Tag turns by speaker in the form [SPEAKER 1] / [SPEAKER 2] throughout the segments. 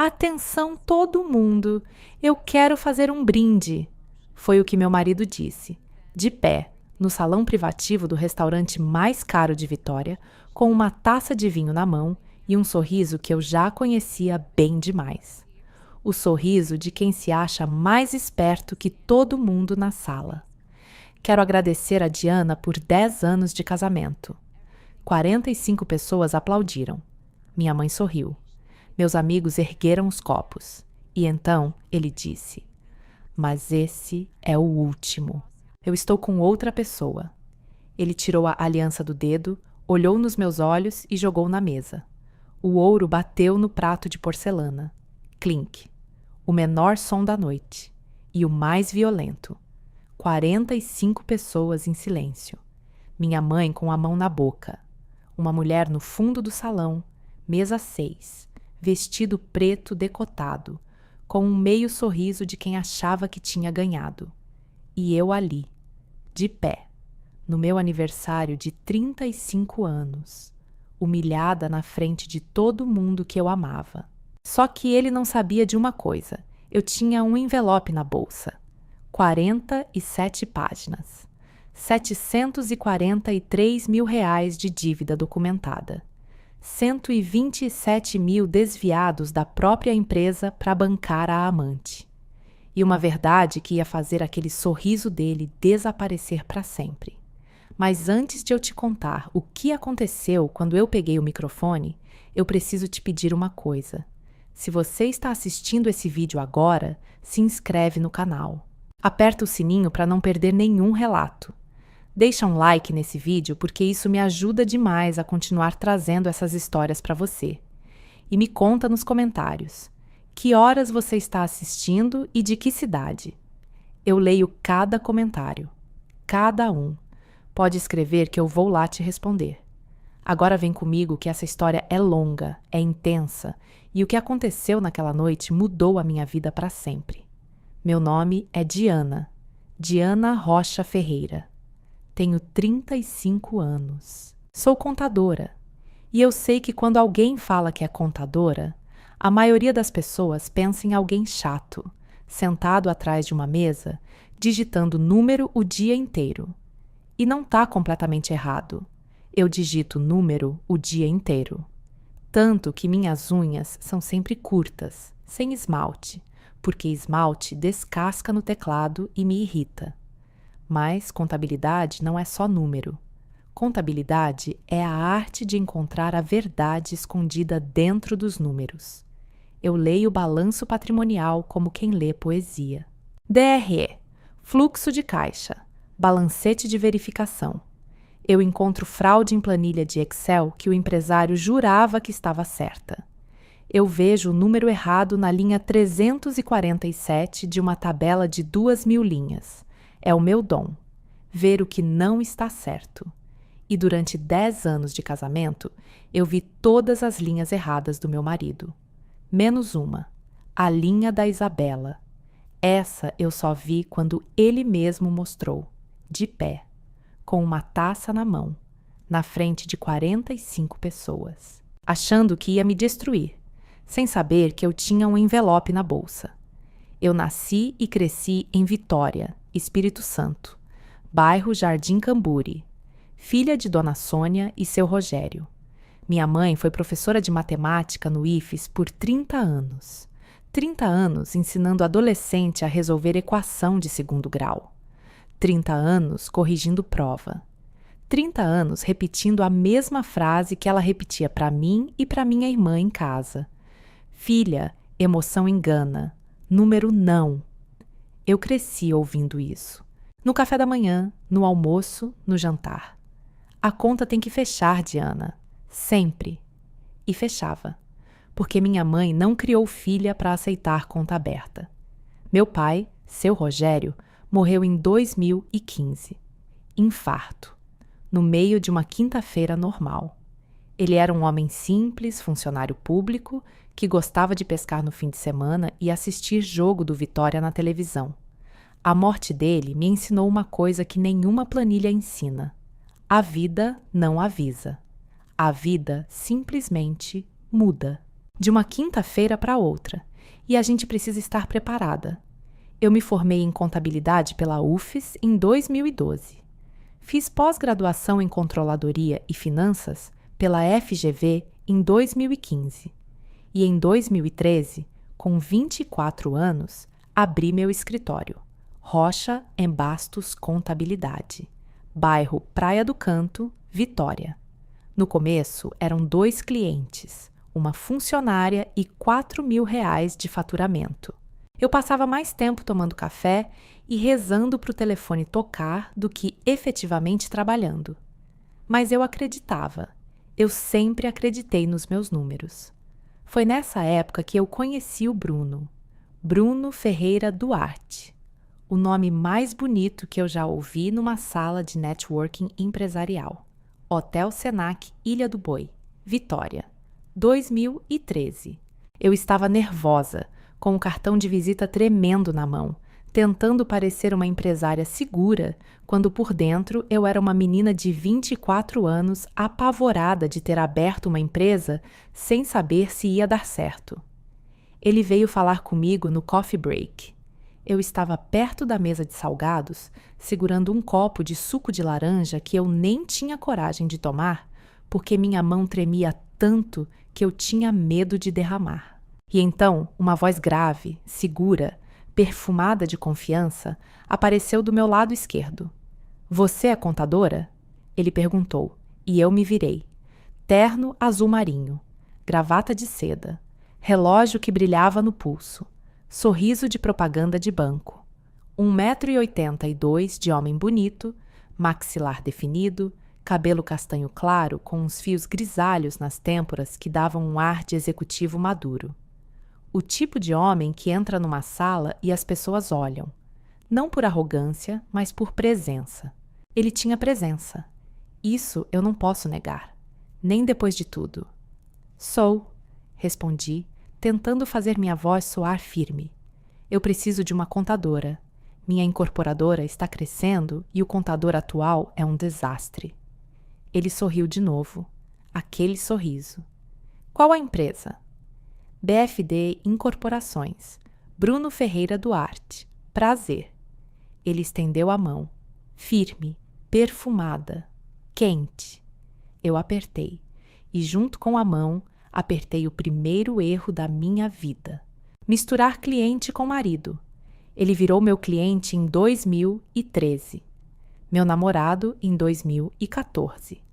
[SPEAKER 1] Atenção todo mundo, eu quero fazer um brinde, foi o que meu marido disse, de pé, no salão privativo do restaurante mais caro de Vitória, com uma taça de vinho na mão e um sorriso que eu já conhecia bem demais. O sorriso de quem se acha mais esperto que todo mundo na sala. Quero agradecer a Diana por 10 anos de casamento. 45 pessoas aplaudiram. Minha mãe sorriu. Meus amigos ergueram os copos. E então ele disse: mas esse é o último. Eu estou com outra pessoa. Ele tirou a aliança do dedo, olhou nos meus olhos e jogou na mesa. O ouro bateu no prato de porcelana. Clink. O menor som da noite. E o mais violento. 45 pessoas em silêncio. Minha mãe com a mão na boca. Uma mulher no fundo do salão, mesa 6, vestido preto decotado, com um meio sorriso de quem achava que tinha ganhado. E eu ali, de pé, no meu aniversário de 35 anos, humilhada na frente de todo mundo que eu amava. Só que ele não sabia de uma coisa. Eu tinha um envelope na bolsa. 47 páginas. 743 mil reais de dívida documentada. 127 mil desviados da própria empresa para bancar a amante. E uma verdade que ia fazer aquele sorriso dele desaparecer para sempre. Mas antes de eu te contar o que aconteceu quando eu peguei o microfone, eu preciso te pedir uma coisa. Se você está assistindo esse vídeo agora, se inscreve no canal. Aperta o sininho para não perder nenhum relato. Deixa um like nesse vídeo porque isso me ajuda demais a continuar trazendo essas histórias para você. E me conta nos comentários. Que horas você está assistindo e de que cidade? Eu leio cada comentário. Cada um. Pode escrever que eu vou lá te responder. Agora vem comigo que essa história é longa, é intensa, e o que aconteceu naquela noite mudou a minha vida para sempre. Meu nome é Diana. Diana Rocha Ferreira. Tenho 35 anos. Sou contadora. E eu sei que quando alguém fala que é contadora, a maioria das pessoas pensa em alguém chato, sentado atrás de uma mesa, digitando número o dia inteiro. E não está completamente errado. Eu digito número o dia inteiro. Tanto que minhas unhas são sempre curtas, sem esmalte, porque esmalte descasca no teclado e me irrita. Mas contabilidade não é só número. Contabilidade é a arte de encontrar a verdade escondida dentro dos números. Eu leio o balanço patrimonial como quem lê poesia. DRE, fluxo de caixa, balancete de verificação. Eu encontro fraude em planilha de Excel que o empresário jurava que estava certa. Eu vejo o número errado na linha 347 de uma tabela de 2.000 linhas. É o meu dom, ver o que não está certo. E durante 10 anos de casamento, eu vi todas as linhas erradas do meu marido. Menos uma, a linha da Isabela. Essa eu só vi quando ele mesmo mostrou, de pé, com uma taça na mão, na frente de 45 pessoas, achando que ia me destruir, sem saber que eu tinha um envelope na bolsa. Eu nasci e cresci em Vitória, Espírito Santo, bairro Jardim Camburi, filha de Dona Sônia e seu Rogério. Minha mãe foi professora de matemática no IFES por 30 anos. 30 anos ensinando adolescente a resolver equação de segundo grau. 30 anos corrigindo prova. 30 anos repetindo a mesma frase que ela repetia para mim e para minha irmã em casa. Filha, emoção engana. Número não. Eu cresci ouvindo isso. No café da manhã, no almoço, no jantar. A conta tem que fechar, Diana. Sempre. E fechava. Porque minha mãe não criou filha para aceitar conta aberta. Meu pai, seu Rogério, morreu em 2015. Infarto. No meio de uma quinta-feira normal. Ele era um homem simples, funcionário público, que gostava de pescar no fim de semana e assistir jogo do Vitória na televisão. A morte dele me ensinou uma coisa que nenhuma planilha ensina. A vida não avisa. A vida simplesmente muda. de uma quinta-feira para outra, e a gente precisa estar preparada. Eu me formei em contabilidade pela UFES em 2012. Fiz pós-graduação em controladoria e finanças pela FGV em 2015. E em 2013, com 24 anos, abri meu escritório, Rocha em Bastos Contabilidade, bairro Praia do Canto, Vitória. No começo, eram 2 clientes, uma funcionária e R$ 4.000 de faturamento. Eu passava mais tempo tomando café e rezando para o telefone tocar do que efetivamente trabalhando. Mas eu acreditava. Eu sempre acreditei nos meus números. Foi nessa época que eu conheci o Bruno Ferreira Duarte, o nome mais bonito que eu já ouvi numa sala de networking empresarial. Hotel Senac Ilha do Boi, Vitória, 2013. Eu estava nervosa, com o cartão de visita tremendo na mão, tentando parecer uma empresária segura, quando por dentro eu era uma menina de 24 anos apavorada de ter aberto uma empresa sem saber se ia dar certo. Ele veio falar comigo no coffee break. Eu estava perto da mesa de salgados, segurando um copo de suco de laranja que eu nem tinha coragem de tomar, porque minha mão tremia tanto que eu tinha medo de derramar. E então, uma voz grave, segura, perfumada de confiança, apareceu do meu lado esquerdo. "Você é contadora?" Ele perguntou, e eu me virei. Terno azul marinho, gravata de seda, relógio que brilhava no pulso, sorriso de propaganda de banco, 1,82 m de homem bonito, maxilar definido, cabelo castanho claro com uns fios grisalhos nas têmporas que davam um ar de executivo maduro. O tipo de homem que entra numa sala e as pessoas olham, não por arrogância, mas por presença. Ele tinha presença. Isso eu não posso negar, nem depois de tudo. "Sou", respondi, tentando fazer minha voz soar firme. "Eu preciso de uma contadora. Minha incorporadora está crescendo e o contador atual é um desastre." Ele sorriu de novo. Aquele sorriso. "Qual a empresa?" "BFD Incorporações. Bruno Ferreira Duarte. Prazer." Ele estendeu a mão. Firme, perfumada, quente. Eu apertei. E junto com a mão, apertei o primeiro erro da minha vida. Misturar cliente com marido. Ele virou meu cliente em 2013. Meu namorado em 2014.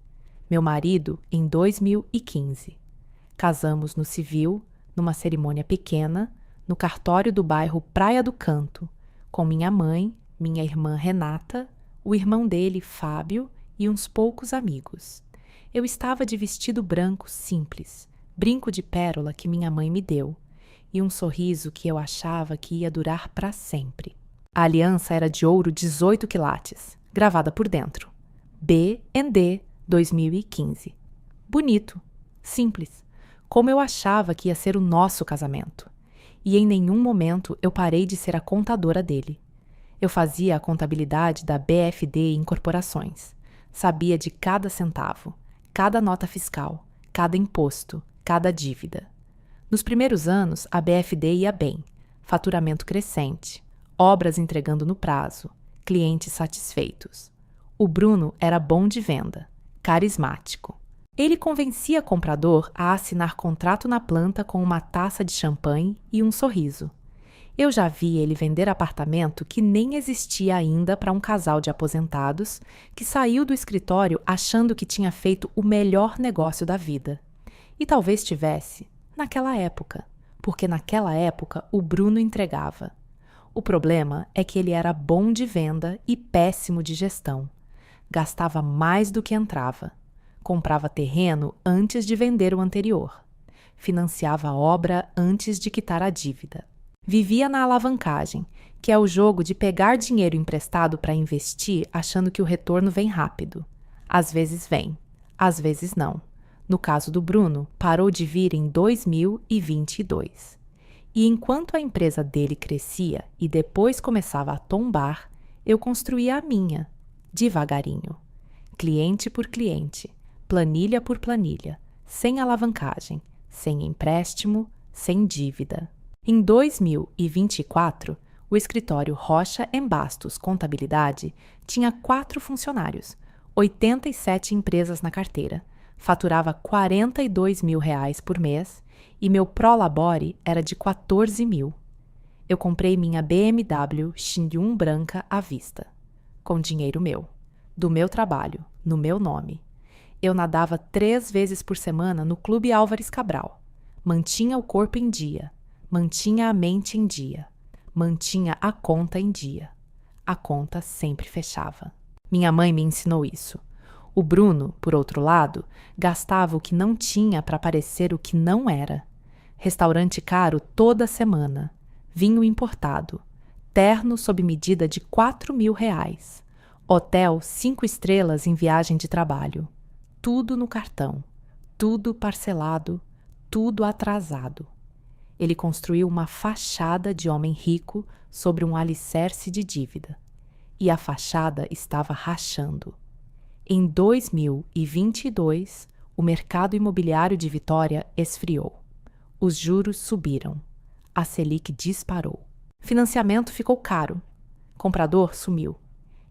[SPEAKER 1] Meu marido em 2015. Casamos no civil, numa cerimônia pequena, no cartório do bairro Praia do Canto, com minha mãe, minha irmã Renata, o irmão dele, Fábio, e uns poucos amigos. Eu estava de vestido branco simples, brinco de pérola que minha mãe me deu, e um sorriso que eu achava que ia durar para sempre. A aliança era de ouro 18 quilates, gravada por dentro. B&D 2015. Bonito, simples, como eu achava que ia ser o nosso casamento. E em nenhum momento eu parei de ser a contadora dele. Eu fazia a contabilidade da BFD Incorporações. Sabia de cada centavo, cada nota fiscal, cada imposto, cada dívida. Nos primeiros anos, a BFD ia bem, faturamento crescente, obras entregando no prazo, clientes satisfeitos. O Bruno era bom de venda, carismático. Ele convencia comprador a assinar contrato na planta com uma taça de champanhe e um sorriso. Eu já vi ele vender apartamento que nem existia ainda para um casal de aposentados que saiu do escritório achando que tinha feito o melhor negócio da vida. E talvez tivesse, naquela época, porque naquela época o Bruno entregava. O problema é que ele era bom de venda e péssimo de gestão. Gastava mais do que entrava. Comprava terreno antes de vender o anterior. Financiava a obra antes de quitar a dívida. Vivia na alavancagem, que é o jogo de pegar dinheiro emprestado para investir achando que o retorno vem rápido. Às vezes vem, às vezes não. No caso do Bruno, parou de vir em 2022. E enquanto a empresa dele crescia e depois começava a tombar, eu construía a minha, devagarinho. Cliente por cliente, planilha por planilha, sem alavancagem, sem empréstimo, sem dívida. Em 2024, o escritório Rocha & Bastos Contabilidade tinha 4 funcionários, 87 empresas na carteira, faturava R$42 mil por mês e meu prolabore era de 14 mil. Eu comprei minha BMW X1 branca à vista, com dinheiro meu, do meu trabalho, no meu nome. Eu nadava 3 vezes por semana no Clube Álvares Cabral. Mantinha o corpo em dia, mantinha a mente em dia, mantinha a conta em dia. A conta sempre fechava. Minha mãe me ensinou isso. O Bruno, por outro lado, gastava o que não tinha para parecer o que não era. Restaurante caro toda semana, vinho importado, terno sob medida de R$4 mil, hotel 5 estrelas em viagem de trabalho, tudo no cartão, tudo parcelado, tudo atrasado. Ele construiu uma fachada de homem rico sobre um alicerce de dívida. E a fachada estava rachando. Em 2022, o mercado imobiliário de Vitória esfriou. Os juros subiram. A Selic disparou. Financiamento ficou caro. Comprador sumiu.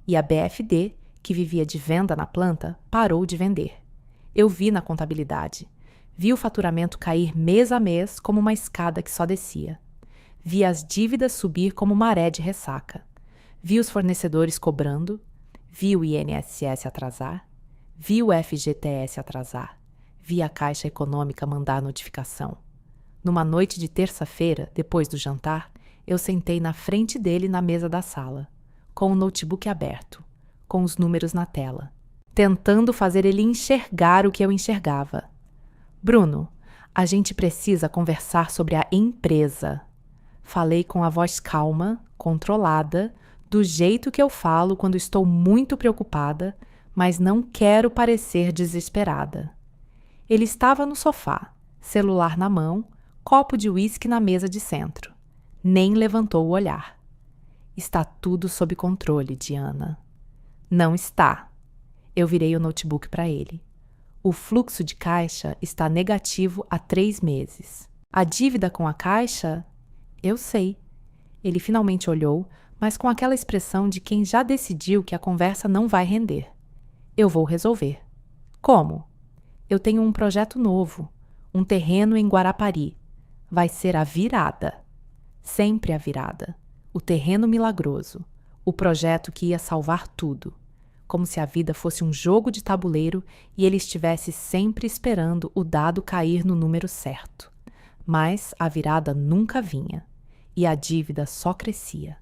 [SPEAKER 1] E a BFD, que vivia de venda na planta, parou de vender. Eu vi na contabilidade. Vi o faturamento cair mês a mês como uma escada que só descia. Vi as dívidas subir como maré de ressaca. Vi os fornecedores cobrando. Vi o INSS atrasar. Vi o FGTS atrasar. Vi a Caixa Econômica mandar notificação. Numa noite de terça-feira, depois do jantar, eu sentei na frente dele na mesa da sala, com o notebook aberto, com os números na tela, tentando fazer ele enxergar o que eu enxergava. Bruno, a gente precisa conversar sobre a empresa. Falei com a voz calma, controlada, do jeito que eu falo quando estou muito preocupada, mas não quero parecer desesperada. Ele estava no sofá, celular na mão, copo de uísque na mesa de centro. Nem levantou o olhar. Está tudo sob controle, Diana. Não está. Eu virei o notebook para ele. O fluxo de caixa está negativo há 3 meses. A dívida com a caixa? Eu sei. Ele finalmente olhou, mas com aquela expressão de quem já decidiu que a conversa não vai render. Eu vou resolver. Como? Eu tenho um projeto novo, um terreno em Guarapari. Vai ser a virada. Sempre a virada. O terreno milagroso. O projeto que ia salvar tudo. Como se a vida fosse um jogo de tabuleiro e ele estivesse sempre esperando o dado cair no número certo. Mas a virada nunca vinha, e a dívida só crescia.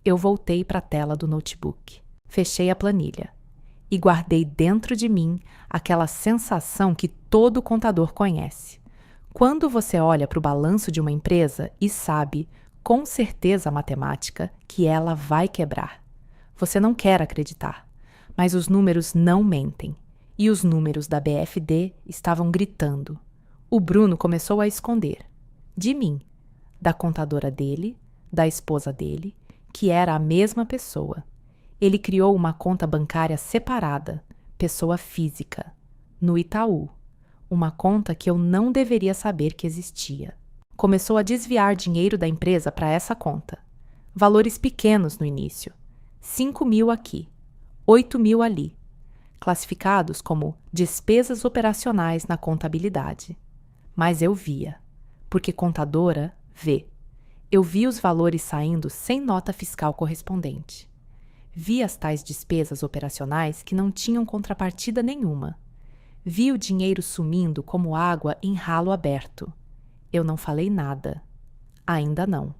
[SPEAKER 1] Eu voltei para a tela do notebook, fechei a planilha e guardei dentro de mim aquela sensação que todo contador conhece. Quando você olha para o balanço de uma empresa e sabe, com certeza matemática, que ela vai quebrar. Você não quer acreditar. Mas os números não mentem, e os números da BFD estavam gritando. O Bruno começou a esconder. De mim, da contadora dele, da esposa dele, que era a mesma pessoa. Ele criou uma conta bancária separada, pessoa física, no Itaú. Uma conta que eu não deveria saber que existia. Começou a desviar dinheiro da empresa para essa conta. Valores pequenos no início. 5 mil aqui. 8 mil ali, classificados como despesas operacionais na contabilidade. Mas eu via, porque contadora vê. Eu vi os valores saindo sem nota fiscal correspondente. Vi as tais despesas operacionais que não tinham contrapartida nenhuma. Vi o dinheiro sumindo como água em ralo aberto. Eu não falei nada. Ainda não,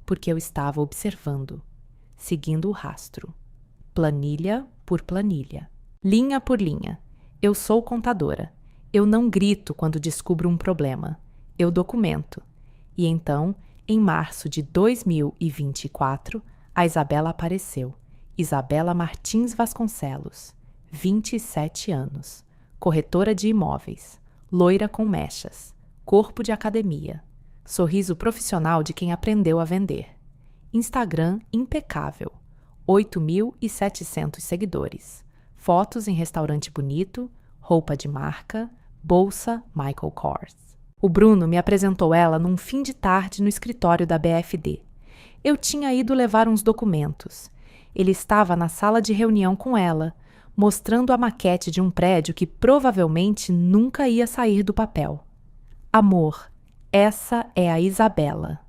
[SPEAKER 1] porque eu estava observando, seguindo o rastro. Planilha por planilha, linha por linha. Eu sou contadora. Eu não grito quando descubro um problema. Eu documento. E então, em março de 2024, a Isabela apareceu. Isabela Martins Vasconcelos, 27 anos, corretora de imóveis, loira com mechas, corpo de academia, sorriso profissional de quem aprendeu a vender. Instagram impecável. 8.700 seguidores. Fotos em restaurante bonito, roupa de marca, bolsa Michael Kors. O Bruno me apresentou ela num fim de tarde no escritório da BFD. Eu tinha ido levar uns documentos. Ele estava na sala de reunião com ela, mostrando a maquete de um prédio que provavelmente nunca ia sair do papel. Amor, essa é a Isabela,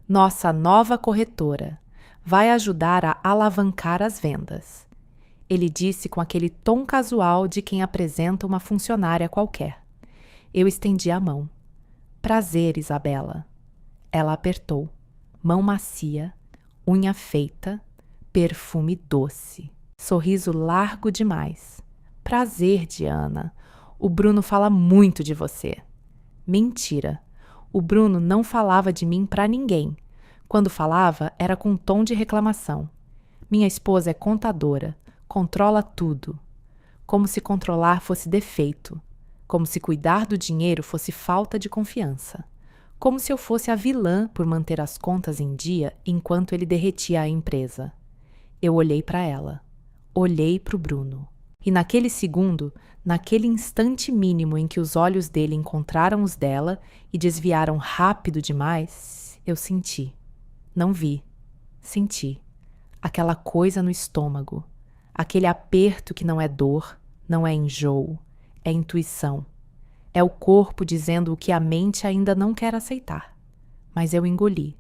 [SPEAKER 1] nossa nova corretora. Vai ajudar a alavancar as vendas. Ele disse com aquele tom casual de quem apresenta uma funcionária qualquer. Eu estendi a mão. Prazer, Isabela. Ela apertou. Mão macia, unha feita, perfume doce. Sorriso largo demais. Prazer, Diana. O Bruno fala muito de você. Mentira. O Bruno não falava de mim para ninguém. Quando falava, era com tom de reclamação. Minha esposa é contadora, controla tudo. Como se controlar fosse defeito. Como se cuidar do dinheiro fosse falta de confiança. Como se eu fosse a vilã por manter as contas em dia enquanto ele derretia a empresa. Eu olhei para ela. Olhei para o Bruno. E naquele segundo, naquele instante mínimo em que os olhos dele encontraram os dela e desviaram rápido demais, eu senti. Não vi. Senti. Aquela coisa no estômago. Aquele aperto que não é dor, não é enjoo, é intuição. É o corpo dizendo o que a mente ainda não quer aceitar. Mas eu engoli.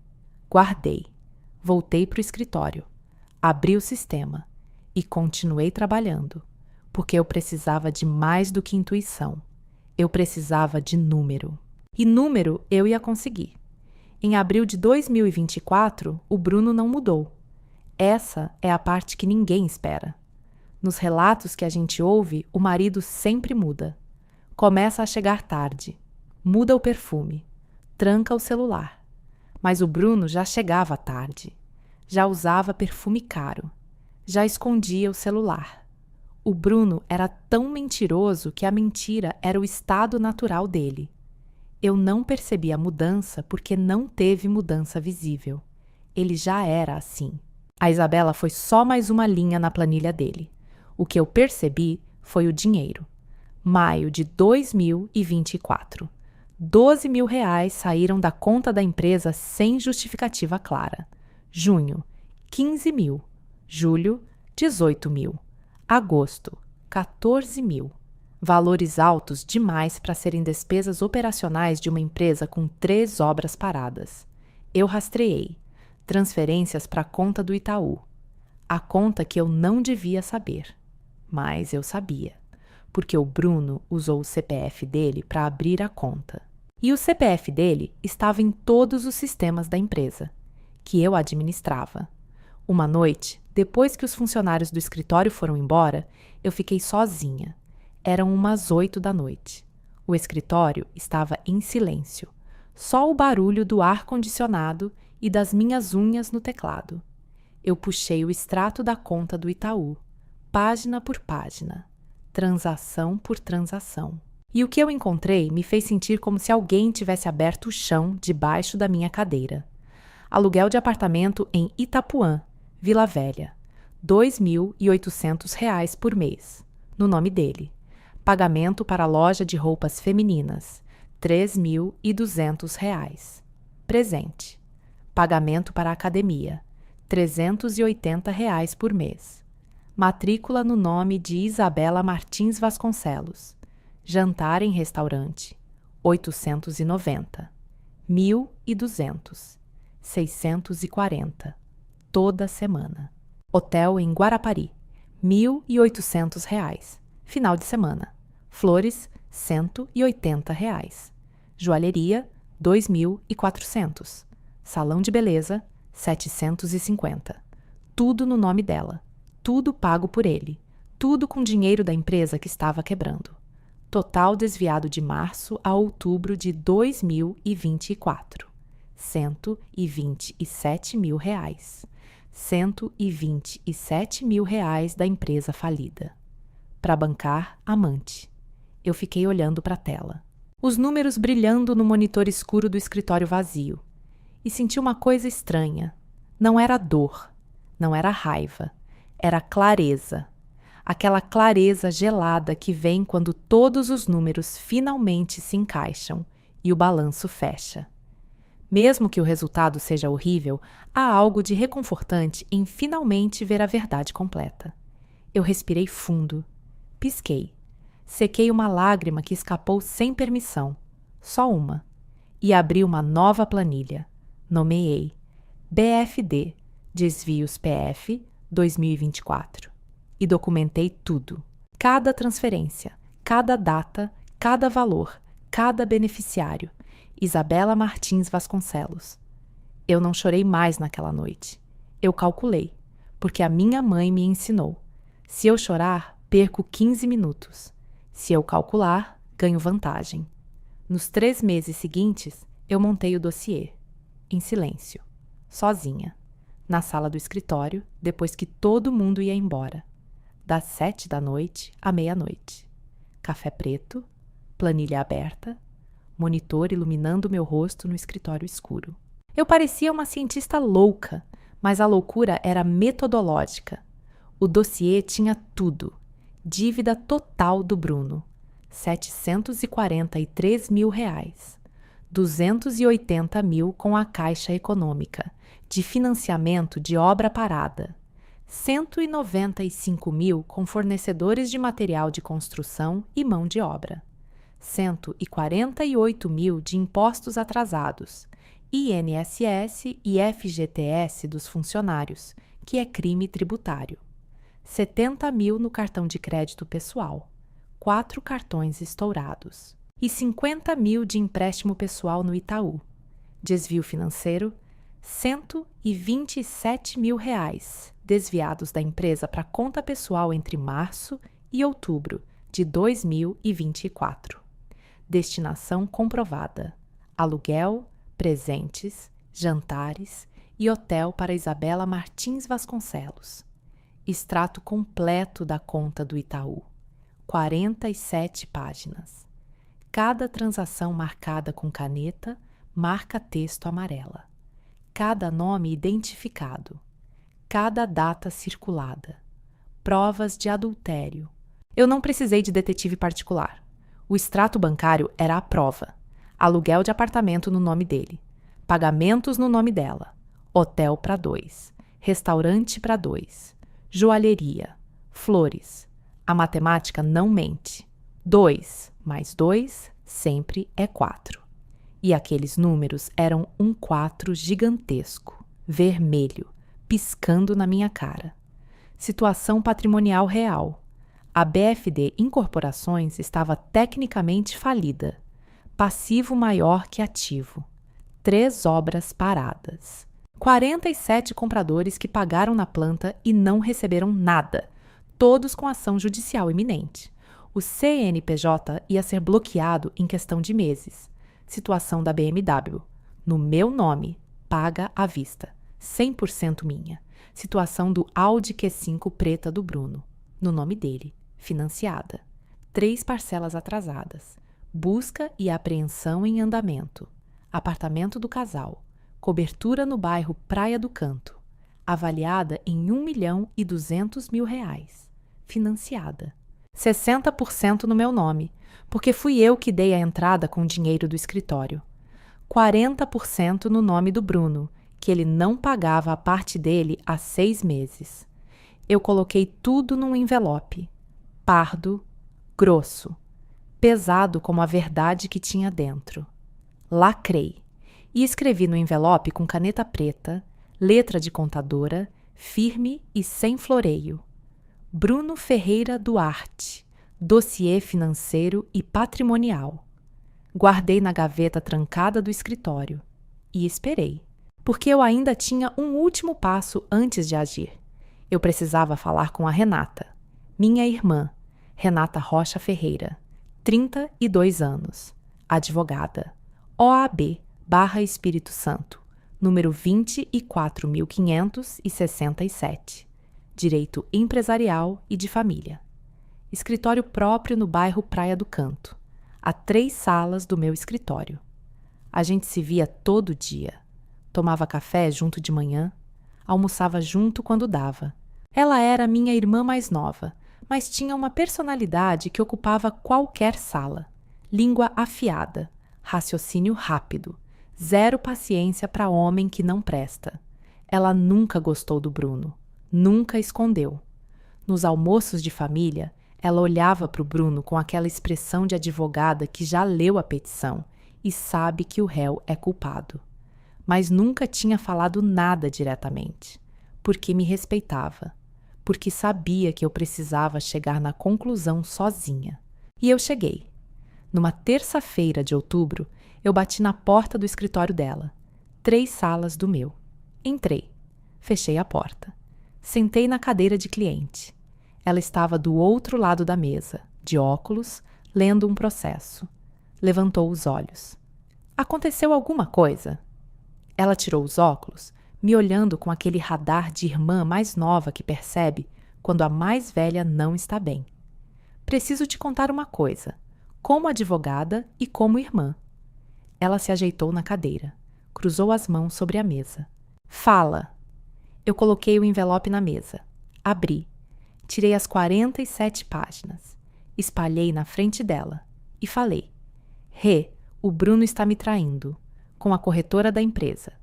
[SPEAKER 1] Guardei. Voltei para o escritório. Abri o sistema. E continuei trabalhando. Porque eu precisava de mais do que intuição. Eu precisava de número. E número eu ia conseguir. Em abril de 2024, o Bruno não mudou. Essa é a parte que ninguém espera. Nos relatos que a gente ouve, o marido sempre muda. Começa a chegar tarde. Muda o perfume. Tranca o celular. Mas o Bruno já chegava tarde. Já usava perfume caro. Já escondia o celular. O Bruno era tão mentiroso que a mentira era o estado natural dele. Eu não percebi a mudança porque não teve mudança visível. Ele já era assim. A Isabela foi só mais uma linha na planilha dele. O que eu percebi foi o dinheiro. Maio de 2024. 12 mil reais saíram da conta da empresa sem justificativa clara. Junho, 15 mil. Julho, 18 mil. Agosto, 14 mil. Valores altos demais para serem despesas operacionais de uma empresa com 3 obras paradas. Eu rastreei. Transferências para a conta do Itaú. A conta que eu não devia saber. Mas eu sabia. Porque o Bruno usou o CPF dele para abrir a conta. E o CPF dele estava em todos os sistemas da empresa, que eu administrava. Uma noite, depois que os funcionários do escritório foram embora, eu fiquei sozinha. Eram umas 8 da noite. O escritório estava em silêncio. Só o barulho do ar-condicionado e das minhas unhas no teclado. Eu puxei o extrato da conta do Itaú, página por página. Transação por transação. E o que eu encontrei me fez sentir como se alguém tivesse aberto o chão debaixo da minha cadeira. Aluguel de apartamento em Itapuã, Vila Velha. R$ 2.800 por mês. No nome dele. Pagamento para a loja de roupas femininas. R$ 3.200. Presente. Pagamento para a academia. R$ 380 por mês. Matrícula no nome de Isabela Martins Vasconcelos. Jantar em restaurante, 890. 1.200. 640. Toda semana. Hotel em Guarapari, R$ 1.800. Final de semana. Flores, R$ 180. Joalheria, R$ 2.400. Salão de beleza, R$ 750. Tudo no nome dela. Tudo pago por ele. Tudo com dinheiro da empresa que estava quebrando. Total desviado de março a outubro de 2024. R$ 127 mil. R$ 127 mil da empresa falida. Para bancar amante. Eu fiquei olhando para a tela. Os números brilhando no monitor escuro do escritório vazio. E senti uma coisa estranha. Não era dor. Não era raiva. Era clareza. Aquela clareza gelada que vem quando todos os números finalmente se encaixam e o balanço fecha. Mesmo que o resultado seja horrível, há algo de reconfortante em finalmente ver a verdade completa. Eu respirei fundo, pisquei, sequei uma lágrima que escapou sem permissão, só uma, e abri uma nova planilha. Nomeei BFD, Desvios PF 2024, e documentei tudo. Cada transferência, cada data, cada valor, cada beneficiário. Isabela Martins Vasconcelos. Eu não chorei mais naquela noite. Eu calculei, porque a minha mãe me ensinou. Se eu chorar, perco 15 minutos. Se eu calcular, ganho vantagem. Nos 3 meses seguintes, eu montei o dossiê, em silêncio, sozinha, na sala do escritório, depois que todo mundo ia embora, das 7 da noite à meia-noite. Café preto, planilha aberta, monitor iluminando meu rosto no escritório escuro. Eu parecia uma cientista louca, mas a loucura era metodológica. O dossiê tinha tudo. Dívida total do Bruno, R$743 mil. 280 mil com a Caixa Econômica, de financiamento de obra parada. 195 mil com fornecedores de material de construção e mão de obra. 148 mil de impostos atrasados, INSS e FGTS dos funcionários, que é crime tributário. 70 mil no cartão de crédito pessoal, 4 cartões estourados. E 50 mil de empréstimo pessoal no Itaú. Desvio financeiro, R$127 mil, desviados da empresa para conta pessoal entre março e outubro de 2024. Destinação comprovada: aluguel, presentes, jantares e hotel para Isabela Martins Vasconcelos. Extrato completo da conta do Itaú. 47 páginas. Cada transação marcada com caneta, marca-texto amarela. Cada nome identificado. Cada data circulada. Provas de adultério. Eu não precisei de detetive particular. O extrato bancário era a prova. Aluguel de apartamento no nome dele. Pagamentos no nome dela. Hotel para 2. Restaurante para 2. Joalheria. Flores. A matemática não mente. 2 mais 2 sempre é 4. E aqueles números eram um 4 gigantesco, vermelho, piscando na minha cara. Situação patrimonial real. A BFD Incorporações estava tecnicamente falida. Passivo maior que ativo. 3 obras paradas. 47 compradores que pagaram na planta e não receberam nada, todos com ação judicial iminente. O CNPJ ia ser bloqueado em questão de meses. Situação da BMW. No meu nome, paga à vista. 100% minha. Situação do Audi Q5 preta do Bruno. No nome dele. Financiada. 3 parcelas atrasadas. Busca e apreensão em andamento. Apartamento do casal. Cobertura no bairro Praia do Canto. Avaliada em R$1.200.000. Financiada. 60% no meu nome, porque fui eu que dei a entrada com o dinheiro do escritório. 40% no nome do Bruno, que ele não pagava a parte dele há 6 meses. Eu coloquei tudo num envelope. Pardo, grosso, pesado como a verdade que tinha dentro. Lacrei e escrevi no envelope com caneta preta, letra de contadora, firme e sem floreio. Bruno Ferreira Duarte, dossiê financeiro e patrimonial. Guardei na gaveta trancada do escritório e esperei, porque eu ainda tinha um último passo antes de agir. Eu precisava falar com a Renata, minha irmã, Renata Rocha Ferreira, 32 anos, advogada, OAB/Espírito Santo, número 24.567. Direito empresarial e de família. Escritório próprio no bairro Praia do Canto. Há 3 salas do meu escritório. A gente se via todo dia. Tomava café junto de manhã, almoçava junto quando dava. Ela era minha irmã mais nova, mas tinha uma personalidade que ocupava qualquer sala. Língua afiada, raciocínio rápido, zero paciência para homem que não presta. Ela nunca gostou do Bruno, nunca escondeu. Nos almoços de família, ela olhava para o Bruno com aquela expressão de advogada que já leu a petição e sabe que o réu é culpado. Mas nunca tinha falado nada diretamente, porque me respeitava, porque sabia que eu precisava chegar na conclusão sozinha. E eu cheguei. Numa terça-feira de outubro, eu bati na porta do escritório dela, 3 salas do meu. Entrei. Fechei a porta. Sentei na cadeira de cliente. Ela estava do outro lado da mesa, de óculos, lendo um processo. Levantou os olhos. Aconteceu alguma coisa? Ela tirou os óculos, me olhando com aquele radar de irmã mais nova que percebe quando a mais velha não está bem. Preciso te contar uma coisa, como advogada e como irmã. Ela se ajeitou na cadeira, cruzou as mãos sobre a mesa. Fala! Eu coloquei o envelope na mesa, abri, tirei as 47 páginas, espalhei na frente dela e falei: Rê, o Bruno está me traindo, com a corretora da empresa,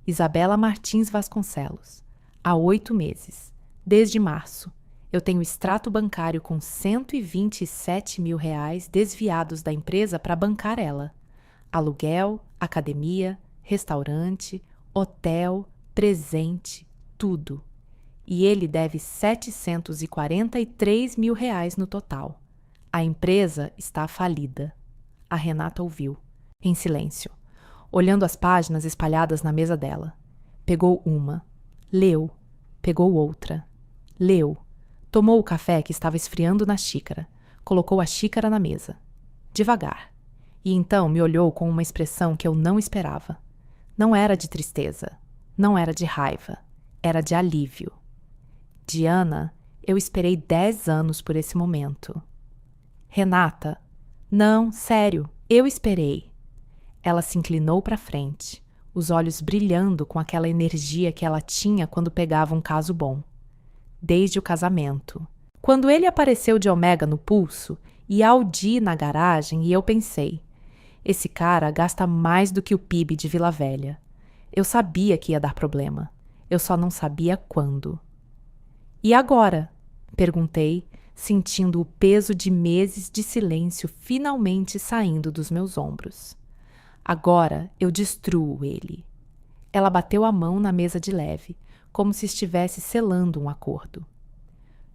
[SPEAKER 1] Isabela Martins Vasconcelos, há 8 meses, desde março. Eu tenho extrato bancário com R$127 mil desviados da empresa para bancar ela. Aluguel, academia, restaurante, hotel, presente, tudo. E ele deve R$743 mil no total. A empresa está falida. A Renata ouviu, em silêncio, olhando as páginas espalhadas na mesa dela. Pegou uma, leu, pegou outra, leu. Tomou o café que estava esfriando na xícara, colocou a xícara na mesa, devagar, e então me olhou com uma expressão que eu não esperava. Não era de tristeza, não era de raiva, era de alívio. Diana, eu esperei 10 anos por esse momento. Renata, não, sério, eu esperei. Ela se inclinou para frente, os olhos brilhando com aquela energia que ela tinha quando pegava um caso bom. Desde o casamento. Quando ele apareceu de Ômega no pulso e Audi na garagem, e eu pensei, esse cara gasta mais do que o PIB de Vila Velha. Eu sabia que ia dar problema. Eu só não sabia quando. E agora? Perguntei, sentindo o peso de meses de silêncio finalmente saindo dos meus ombros. Agora eu destruo ele. Ela bateu a mão na mesa de leve, como se estivesse selando um acordo.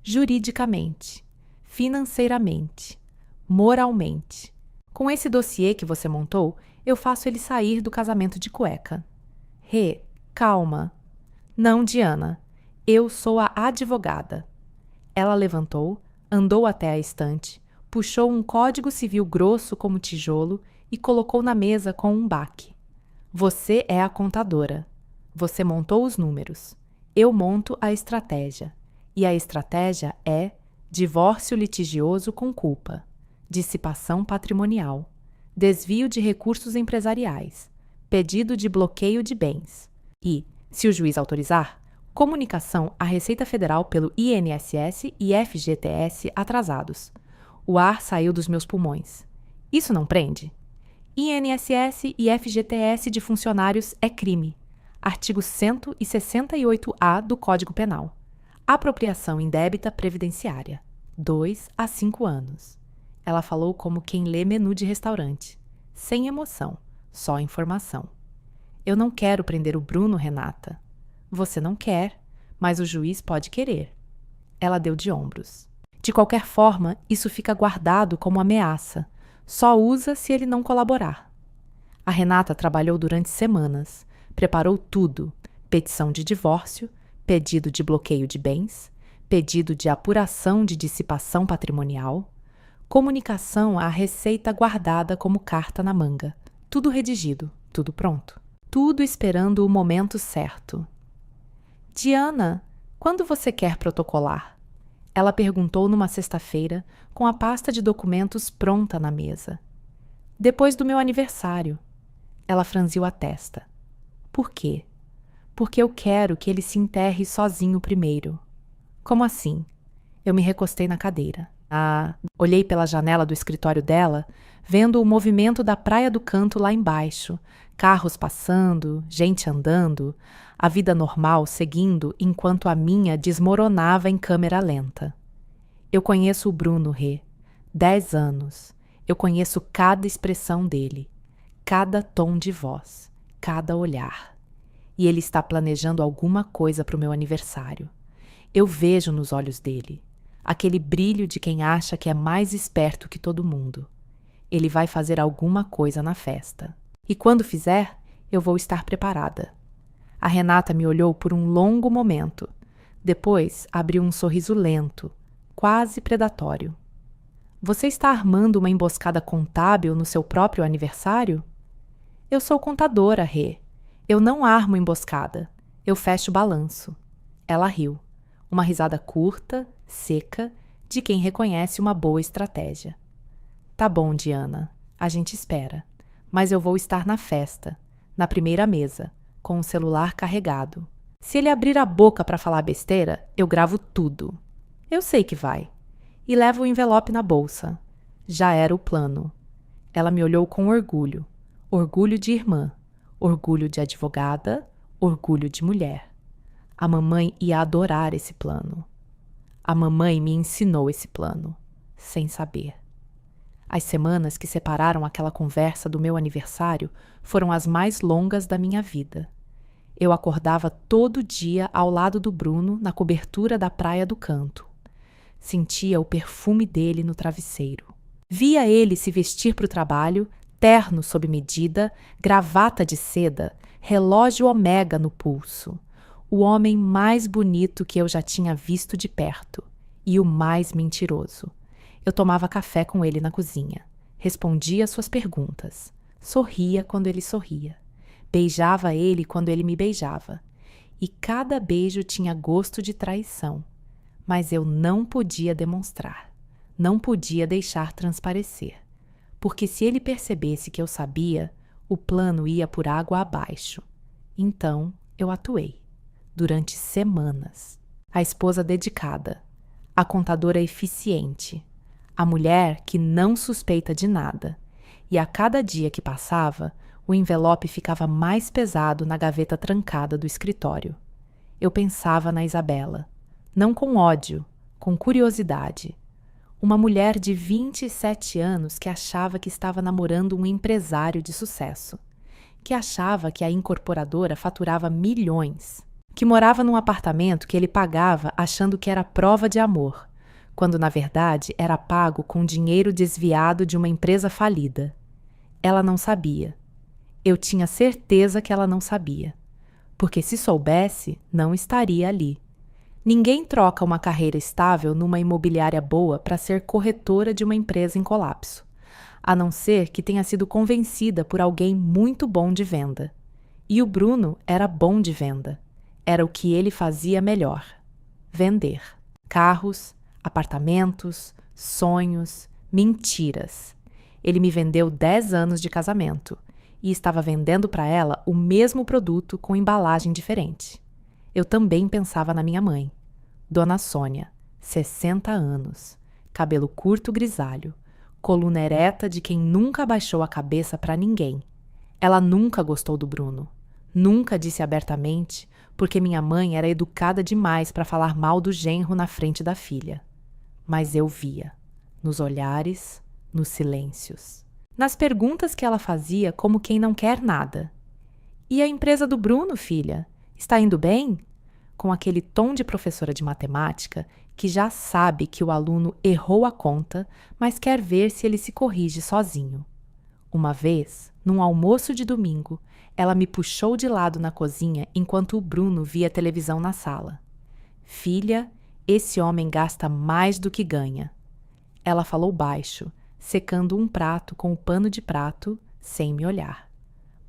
[SPEAKER 1] Juridicamente, financeiramente, moralmente. Com esse dossiê que você montou, eu faço ele sair do casamento de cueca. Rê, calma. Não, Diana. Eu sou a advogada. Ela levantou, andou até a estante, puxou um código civil grosso como tijolo e colocou na mesa com um baque. Você é a contadora. Você montou os números. Eu monto a estratégia. E a estratégia é divórcio litigioso com culpa, dissipação patrimonial, desvio de recursos empresariais, pedido de bloqueio de bens e, se o juiz autorizar, comunicação à Receita Federal pelo INSS e FGTS atrasados. O ar saiu dos meus pulmões. Isso não prende? INSS e FGTS de funcionários é crime. Artigo 168-A do Código Penal. Apropriação indébita previdenciária. 2 a 5 anos. Ela falou como quem lê menu de restaurante. Sem emoção, só informação. Eu não quero prender o Bruno, Renata. Você não quer, mas o juiz pode querer. Ela deu de ombros. De qualquer forma, isso fica guardado como ameaça. Só usa se ele não colaborar. A Renata trabalhou durante semanas. Preparou tudo: petição de divórcio, pedido de bloqueio de bens, pedido de apuração de dissipação patrimonial, comunicação à Receita guardada como carta na manga. Tudo redigido, tudo pronto. Tudo esperando o momento certo. Diana, quando você quer protocolar? Ela perguntou numa sexta-feira, com a pasta de documentos pronta na mesa. Depois do meu aniversário. Ela franziu a testa. Por quê? Porque eu quero que ele se enterre sozinho primeiro. Como assim? Eu me recostei na cadeira. Olhei pela janela do escritório dela, vendo o movimento da Praia do Canto lá embaixo, carros passando, gente andando, a vida normal seguindo enquanto a minha desmoronava em câmera lenta. Eu conheço o Bruno, Rê. 10 anos. Eu conheço cada expressão dele, cada tom de voz, cada olhar. E ele está planejando alguma coisa para o meu aniversário. Eu vejo nos olhos dele aquele brilho de quem acha que é mais esperto que todo mundo. Ele vai fazer alguma coisa na festa. E quando fizer, eu vou estar preparada. A Renata me olhou por um longo momento. Depois abriu um sorriso lento, quase predatório. Você está armando uma emboscada contábil no seu próprio aniversário? Eu sou contadora, Rê. Eu não armo emboscada. Eu fecho o balanço. Ela riu. Uma risada curta, seca, de quem reconhece uma boa estratégia. Tá bom, Diana. A gente espera. Mas eu vou estar na festa, na primeira mesa, com o celular carregado. Se ele abrir a boca para falar besteira, eu gravo tudo. Eu sei que vai. E levo o envelope na bolsa. Já era o plano. Ela me olhou com orgulho. Orgulho de irmã. Orgulho de advogada. Orgulho de mulher. A mamãe ia adorar esse plano. A mamãe me ensinou esse plano, sem saber. As semanas que separaram aquela conversa do meu aniversário foram as mais longas da minha vida. Eu acordava todo dia ao lado do Bruno na cobertura da Praia do Canto. Sentia o perfume dele no travesseiro. Via ele se vestir para o trabalho, terno sob medida, gravata de seda, relógio Omega no pulso. O homem mais bonito que eu já tinha visto de perto e o mais mentiroso. Eu tomava café com ele na cozinha, respondia suas perguntas, sorria quando ele sorria, beijava ele quando ele me beijava, e cada beijo tinha gosto de traição, mas eu não podia demonstrar, não podia deixar transparecer, porque se ele percebesse que eu sabia, o plano ia por água abaixo. Então eu atuei. Durante semanas. A esposa dedicada, a contadora eficiente, a mulher que não suspeita de nada. E a cada dia que passava, o envelope ficava mais pesado na gaveta trancada do escritório. Eu pensava na Isabela, não com ódio, com curiosidade. Uma mulher de 27 anos que achava que estava namorando um empresário de sucesso, que achava que a incorporadora faturava milhões, que morava num apartamento que ele pagava achando que era prova de amor, quando na verdade era pago com dinheiro desviado de uma empresa falida. Ela não sabia. Eu tinha certeza que ela não sabia, porque se soubesse, não estaria ali. Ninguém troca uma carreira estável numa imobiliária boa para ser corretora de uma empresa em colapso, a não ser que tenha sido convencida por alguém muito bom de venda. E o Bruno era bom de venda. Era o que ele fazia melhor: vender. Carros, apartamentos, sonhos, mentiras. Ele me vendeu 10 anos de casamento e estava vendendo para ela o mesmo produto com embalagem diferente. Eu também pensava na minha mãe, Dona Sônia, 60 anos, cabelo curto grisalho, coluna ereta de quem nunca abaixou a cabeça para ninguém. Ela nunca gostou do Bruno, nunca disse abertamente, porque minha mãe era educada demais para falar mal do genro na frente da filha. Mas eu via, nos olhares, nos silêncios, nas perguntas que ela fazia como quem não quer nada. E a empresa do Bruno, filha? Está indo bem? Com aquele tom de professora de matemática que já sabe que o aluno errou a conta, mas quer ver se ele se corrige sozinho. Uma vez, num almoço de domingo, ela me puxou de lado na cozinha enquanto o Bruno via televisão na sala. Filha, esse homem gasta mais do que ganha. Ela falou baixo, secando um prato com o pano de prato, sem me olhar.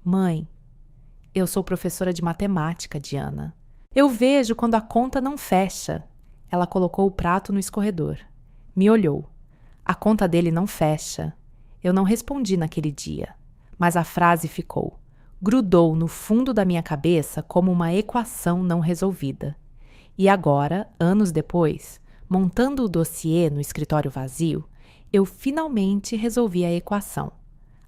[SPEAKER 1] Mãe, eu sou professora de matemática, Diana. Eu vejo quando a conta não fecha. Ela colocou o prato no escorredor. Me olhou. A conta dele não fecha. Eu não respondi naquele dia, mas a frase ficou. Grudou no fundo da minha cabeça como uma equação não resolvida. E agora, anos depois, montando o dossiê no escritório vazio, Eu finalmente resolvi a equação.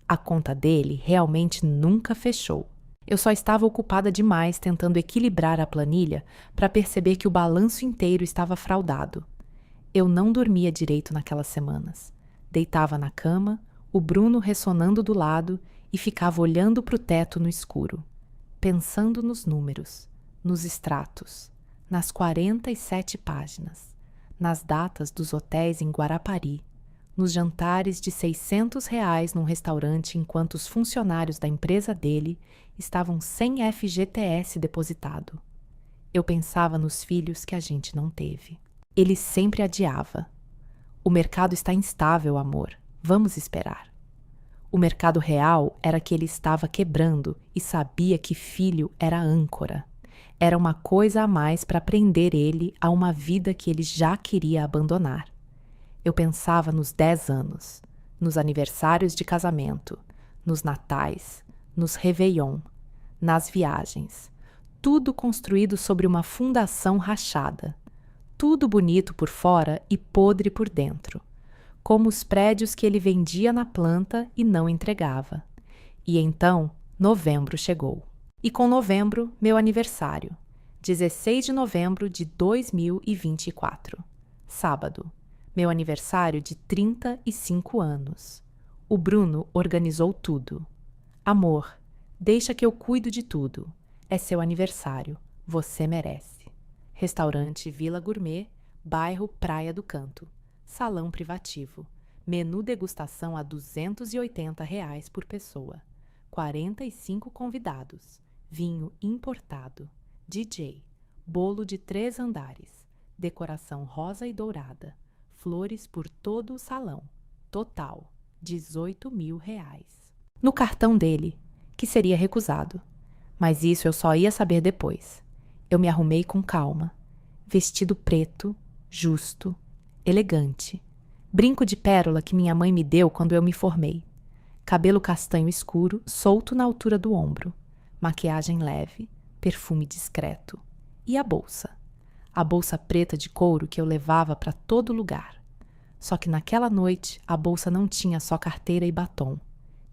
[SPEAKER 1] A conta dele realmente nunca fechou. Eu só estava ocupada demais tentando equilibrar a planilha para perceber que o balanço inteiro estava fraudado. Eu não dormia direito naquelas semanas. Deitava na cama, o Bruno ressonando do lado e ficava olhando para o teto no escuro, pensando nos números, nos extratos, nas 47 páginas, nas datas dos hotéis em Guarapari, nos jantares de R$ 600 num restaurante enquanto os funcionários da empresa dele estavam sem FGTS depositado. Eu pensava nos filhos que a gente não teve. Ele sempre adiava. O mercado está instável, amor. Vamos esperar. O mercado real era que ele estava quebrando e sabia que filho era âncora. Era uma coisa a mais para prender ele a uma vida que ele já queria abandonar. Eu pensava nos 10 anos, nos aniversários de casamento, nos natais, nos réveillon, nas viagens. Tudo construído sobre uma fundação rachada. Tudo bonito por fora e podre por dentro. Como os prédios que ele vendia na planta e não entregava. E então, novembro chegou. E com novembro, meu aniversário. 16 de novembro de 2024. Sábado. Meu aniversário de 35 anos. O Bruno organizou tudo. Amor, deixa que eu cuido de tudo. É seu aniversário. Você merece. Restaurante Vila Gourmet, bairro Praia do Canto. Salão privativo. Menu degustação a R$ 280 por pessoa. 45 convidados. Vinho importado. DJ. Bolo de 3 andares. Decoração rosa e dourada. Flores por todo o salão. Total, R$ 18.000. No cartão dele, que seria recusado. Mas isso eu só ia saber depois. Eu me arrumei com calma. Vestido preto, justo, elegante. Brinco de pérola que minha mãe me deu quando eu me formei. Cabelo castanho escuro, solto na altura do ombro. Maquiagem leve, perfume discreto. E a bolsa? A bolsa preta de couro que eu levava para todo lugar. Só que naquela noite a bolsa não tinha só carteira e batom.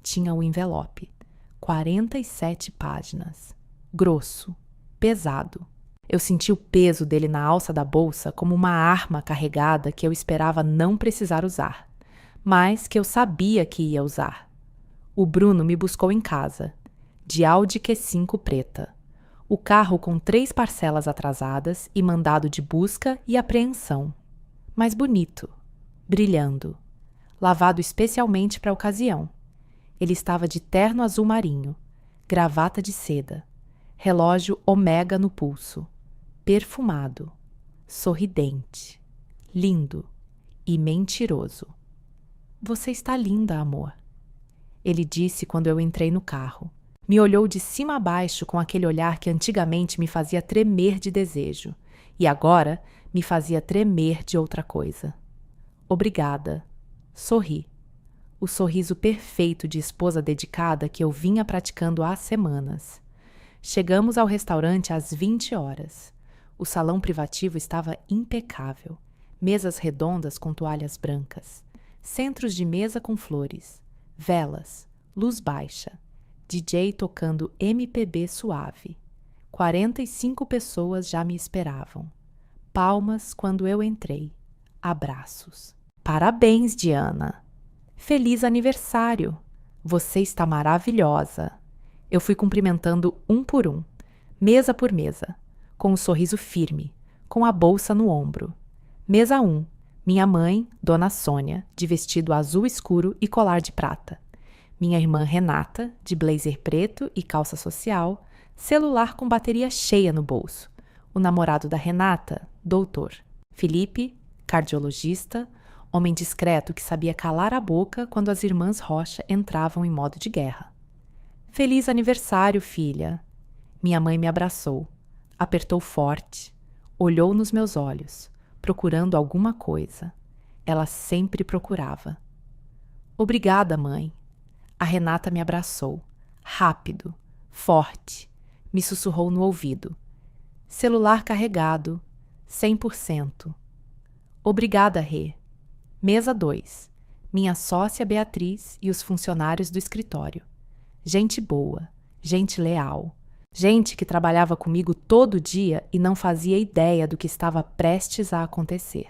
[SPEAKER 1] Tinha o envelope. 47 páginas. Grosso. Pesado. Eu senti o peso dele na alça da bolsa como uma arma carregada que eu esperava não precisar usar, mas que eu sabia que ia usar. O Bruno me buscou em casa, de Audi Q5 preta. O carro com 3 parcelas atrasadas e mandado de busca e apreensão. Mas bonito, brilhando, lavado especialmente para a ocasião. Ele estava de terno azul marinho, gravata de seda, relógio Omega no pulso, perfumado, sorridente, lindo e mentiroso. Você está linda, amor. Ele disse quando eu entrei no carro. Me olhou de cima a baixo com aquele olhar que antigamente me fazia tremer de desejo e agora me fazia tremer de outra coisa. Obrigada. Sorri. O sorriso perfeito de esposa dedicada que eu vinha praticando há semanas. Chegamos ao restaurante às 20 horas. O salão privativo estava impecável. Mesas redondas com toalhas brancas. Centros de mesa com flores. Velas. Luz baixa. DJ tocando MPB suave. 45 pessoas já me esperavam. Palmas quando eu entrei. Abraços. Parabéns, Diana! Feliz aniversário! Você está maravilhosa! Eu fui cumprimentando um por um, mesa por mesa, com um sorriso firme, com a bolsa no ombro. Mesa 1, minha mãe, Dona Sônia, de vestido azul escuro e colar de prata. Minha irmã Renata, de blazer preto e calça social, celular com bateria cheia no bolso. O namorado da Renata, doutor. Felipe, cardiologista, homem discreto que sabia calar a boca quando as irmãs Rocha entravam em modo de guerra. Feliz aniversário, filha! Minha mãe me abraçou, apertou forte, olhou nos meus olhos, procurando alguma coisa. Ela sempre procurava. Obrigada, mãe. A Renata me abraçou, rápido, forte, me sussurrou no ouvido. Celular carregado, 100%. Obrigada, Rê. Mesa 2. minha sócia Beatriz e os funcionários do escritório. Gente boa, gente leal, gente que trabalhava comigo todo dia e não fazia ideia do que estava prestes a acontecer.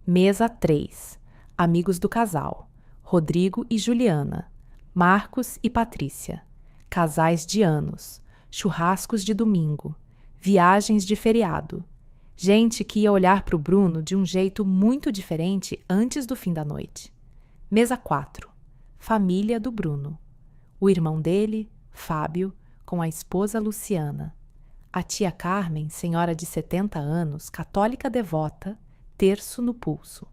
[SPEAKER 1] Mesa 3. Amigos do casal. Rodrigo e Juliana. Marcos e Patrícia. Casais de anos. Churrascos de domingo. Viagens de feriado. Gente que ia olhar para o Bruno de um jeito muito diferente antes do fim da noite. Mesa 4. Família do Bruno. O irmão dele, Fábio, com a esposa Luciana. A tia Carmen, senhora de 70 anos, católica devota, terço no pulso.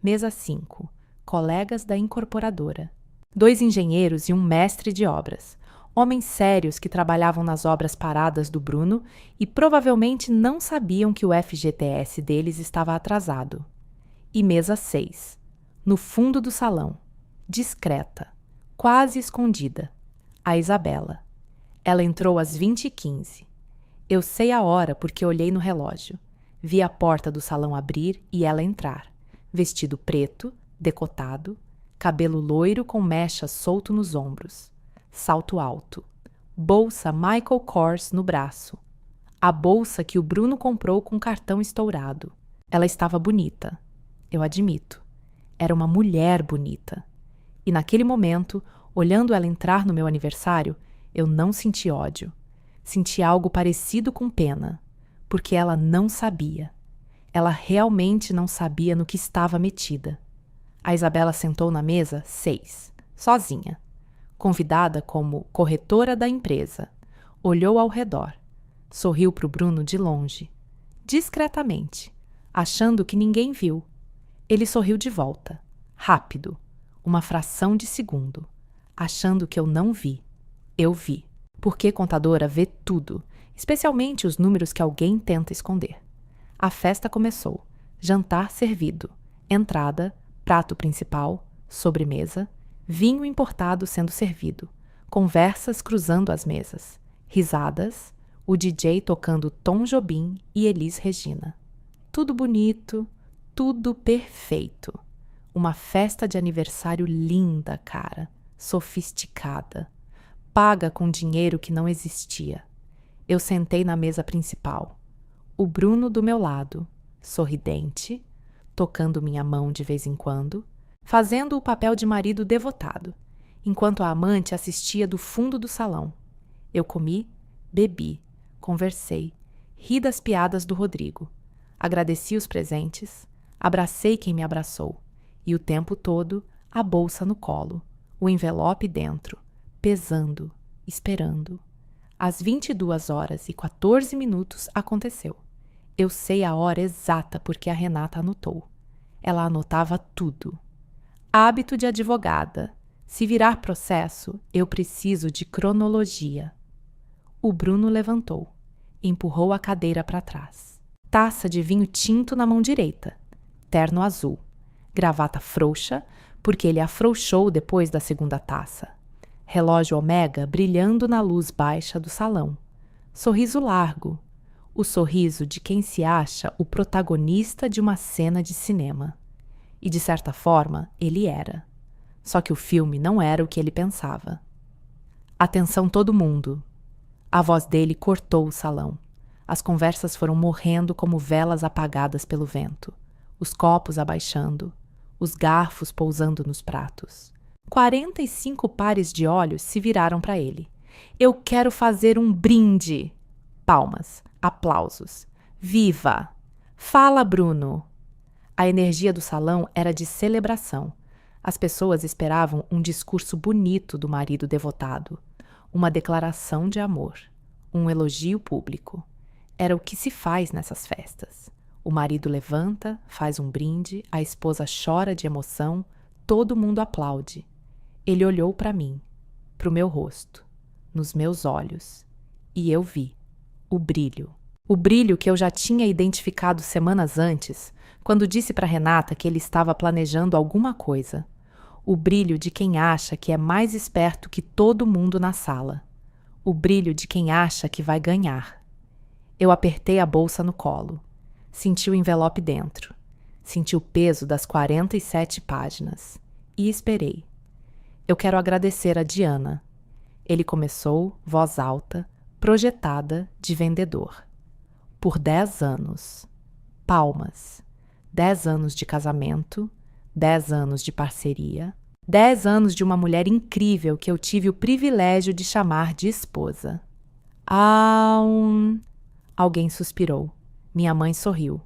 [SPEAKER 1] Mesa 5. Colegas da incorporadora. 2 engenheiros e um mestre de obras. Homens sérios que trabalhavam nas obras paradas do Bruno e provavelmente não sabiam que o FGTS deles estava atrasado. E mesa 6. No fundo do salão. Discreta. Quase escondida. A Isabela. Ela entrou às 20h15. Eu sei a hora porque olhei no relógio. Vi a porta do salão abrir e ela entrar. Vestido preto, decotado, cabelo loiro com mecha solto nos ombros, salto alto, bolsa Michael Kors no braço. A bolsa que o Bruno comprou com cartão estourado. Ela estava bonita, eu admito. Era uma mulher bonita. E naquele momento, olhando ela entrar no meu aniversário, eu não senti ódio. Senti algo parecido com pena, porque ela não sabia. Ela realmente não sabia no que estava metida. A Isabela sentou na mesa 6, sozinha, convidada como corretora da empresa. Olhou ao redor. Sorriu para o Bruno de longe, discretamente, achando que ninguém viu. Ele sorriu de volta, rápido, uma fração de segundo, achando que eu não vi. Eu vi, porque contadora vê tudo, especialmente os números que alguém tenta esconder. A festa começou. Jantar servido, entrada, prato principal, sobremesa, vinho importado sendo servido, conversas cruzando as mesas, risadas, o DJ tocando Tom Jobim e Elis Regina. Tudo bonito, tudo perfeito. Uma festa de aniversário linda, cara, sofisticada, paga com dinheiro que não existia. Eu sentei na mesa principal. O Bruno do meu lado, sorridente, tocando minha mão de vez em quando, fazendo o papel de marido devotado, enquanto a amante assistia do fundo do salão. Eu comi, bebi, conversei, ri das piadas do Rodrigo, agradeci os presentes, abracei quem me abraçou, e o tempo todo a bolsa no colo, o envelope dentro, pesando, esperando. Às 22h14 aconteceu. Eu sei a hora exata porque a Renata anotou. Ela anotava tudo. Hábito de advogada. Se virar processo, eu preciso de cronologia. O Bruno levantou. Empurrou a cadeira para trás. Taça de vinho tinto na mão direita. Terno azul. Gravata frouxa, porque ele afrouxou depois da segunda taça. Relógio Omega brilhando na luz baixa do salão. Sorriso largo. O sorriso de quem se acha o protagonista de uma cena de cinema. E, de certa forma, ele era. Só que o filme não era o que ele pensava. Atenção todo mundo. A voz dele cortou o salão. As conversas foram morrendo como velas apagadas pelo vento. Os copos abaixando. Os garfos pousando nos pratos. 45 pares de olhos se viraram para ele. Eu quero fazer um brinde. Palmas. Aplausos. Viva! Fala, Bruno! A energia do salão era de celebração. As pessoas esperavam um discurso bonito do marido devotado, uma declaração de amor, um elogio público. Era o que se faz nessas festas. O marido levanta, faz um brinde, a esposa chora de emoção, todo mundo aplaude. Ele olhou para mim, para o meu rosto, nos meus olhos, e eu vi o brilho. O brilho que eu já tinha identificado semanas antes, quando disse para Renata que ele estava planejando alguma coisa. O brilho de quem acha que é mais esperto que todo mundo na sala. O brilho de quem acha que vai ganhar. Eu apertei a bolsa no colo. Senti o envelope dentro. Senti o peso das 47 páginas. e esperei. Eu quero agradecer a Diana. Ele começou, voz alta, projetada de vendedor. Por 10 anos. Palmas. 10 anos de casamento, 10 anos de parceria, 10 anos de uma mulher incrível que eu tive o privilégio de chamar de esposa. Alguém suspirou. Minha mãe sorriu.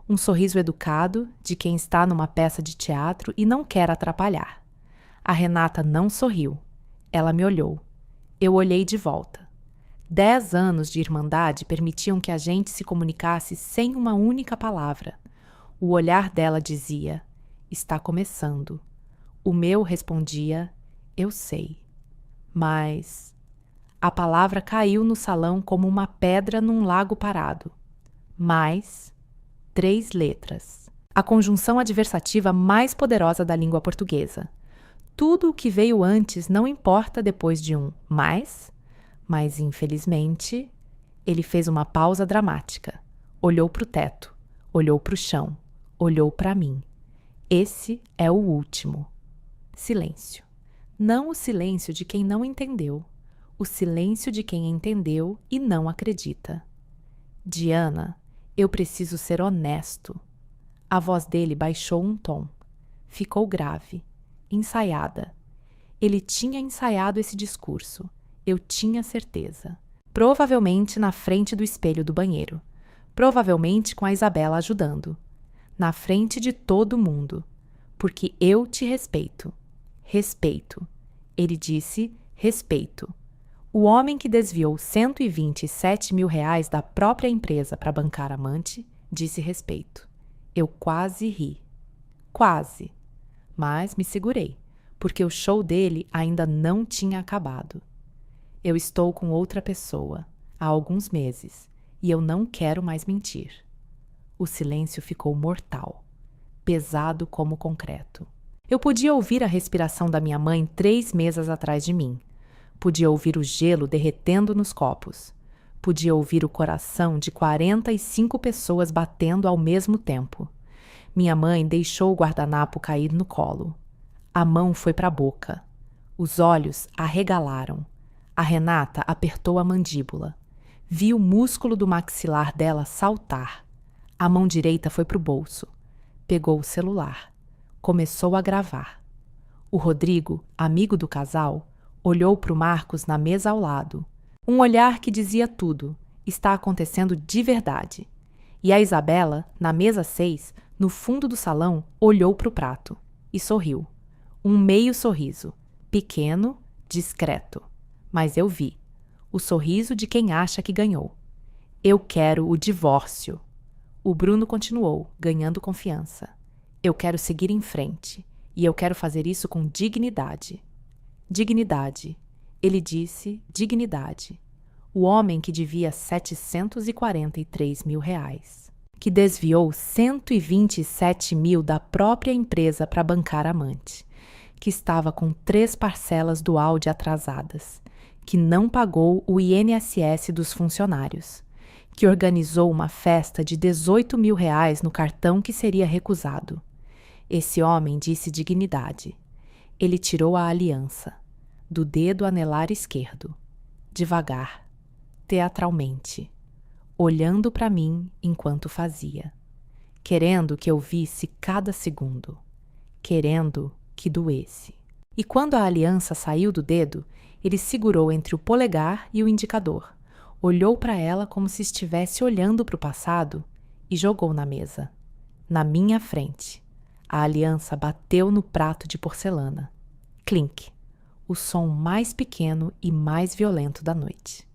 [SPEAKER 1] Um sorriso educado de quem está numa peça de teatro e não quer atrapalhar. A Renata não sorriu. Ela me olhou. Eu olhei de volta. 10 anos de irmandade permitiam que a gente se comunicasse sem uma única palavra. O olhar dela dizia, está começando. O meu respondia, eu sei. Mas a palavra caiu no salão como uma pedra num lago parado. Mais 3 letras. A conjunção adversativa mais poderosa da língua portuguesa. Tudo o que veio antes não importa depois de um mais, mas infelizmente, ele fez uma pausa dramática. Olhou para o teto, olhou para o chão, olhou para mim. Esse é o último. Silêncio. Não o silêncio de quem não entendeu, o silêncio de quem entendeu e não acredita. Diana, eu preciso ser honesto. A voz dele baixou um tom. Ficou grave, ensaiada. Ele tinha ensaiado esse discurso. Eu tinha certeza. Provavelmente na frente do espelho do banheiro. Provavelmente com a Isabela ajudando. Na frente de todo mundo. Porque eu te respeito. Respeito. Ele disse respeito. O homem que desviou R$127 mil da própria empresa para bancar a amante disse respeito. Eu quase ri. Quase. Mas me segurei, porque o show dele ainda não tinha acabado. Eu estou com outra pessoa, há alguns meses, e eu não quero mais mentir. O silêncio ficou mortal, pesado como concreto. Eu podia ouvir a respiração da minha mãe 3 mesas atrás de mim. Podia ouvir o gelo derretendo nos copos. Podia ouvir o coração de 45 pessoas batendo ao mesmo tempo. Minha mãe deixou o guardanapo cair no colo. A mão foi para a boca. Os olhos arregalaram. A Renata apertou a mandíbula. Vi o músculo do maxilar dela saltar. A mão direita foi para o bolso. Pegou o celular. Começou a gravar. O Rodrigo, amigo do casal, olhou para o Marcos na mesa ao lado. Um olhar que dizia tudo. Está acontecendo de verdade. E a Isabela, na mesa 6, no fundo do salão, olhou para o prato. E sorriu. Um meio sorriso. Pequeno, discreto. Mas eu vi. O sorriso de quem acha que ganhou. Eu quero o divórcio. O Bruno continuou, ganhando confiança. Eu quero seguir em frente. E eu quero fazer isso com dignidade. Dignidade. Ele disse dignidade. O homem que devia R$743 mil. Que desviou R$127 mil da própria empresa para bancar a amante. Que estava com 3 parcelas do Audi atrasadas. Que não pagou o INSS dos funcionários. Que organizou uma festa de R$18 mil no cartão que seria recusado. Esse homem disse dignidade. Ele tirou a aliança, do dedo anelar esquerdo, devagar, teatralmente, olhando para mim enquanto fazia, querendo que eu visse cada segundo, querendo que doesse. E quando a aliança saiu do dedo, ele segurou entre o polegar e o indicador, olhou para ela como se estivesse olhando para o passado e jogou na mesa, na minha frente. A aliança bateu no prato de porcelana. Clink, o som mais pequeno e mais violento da noite.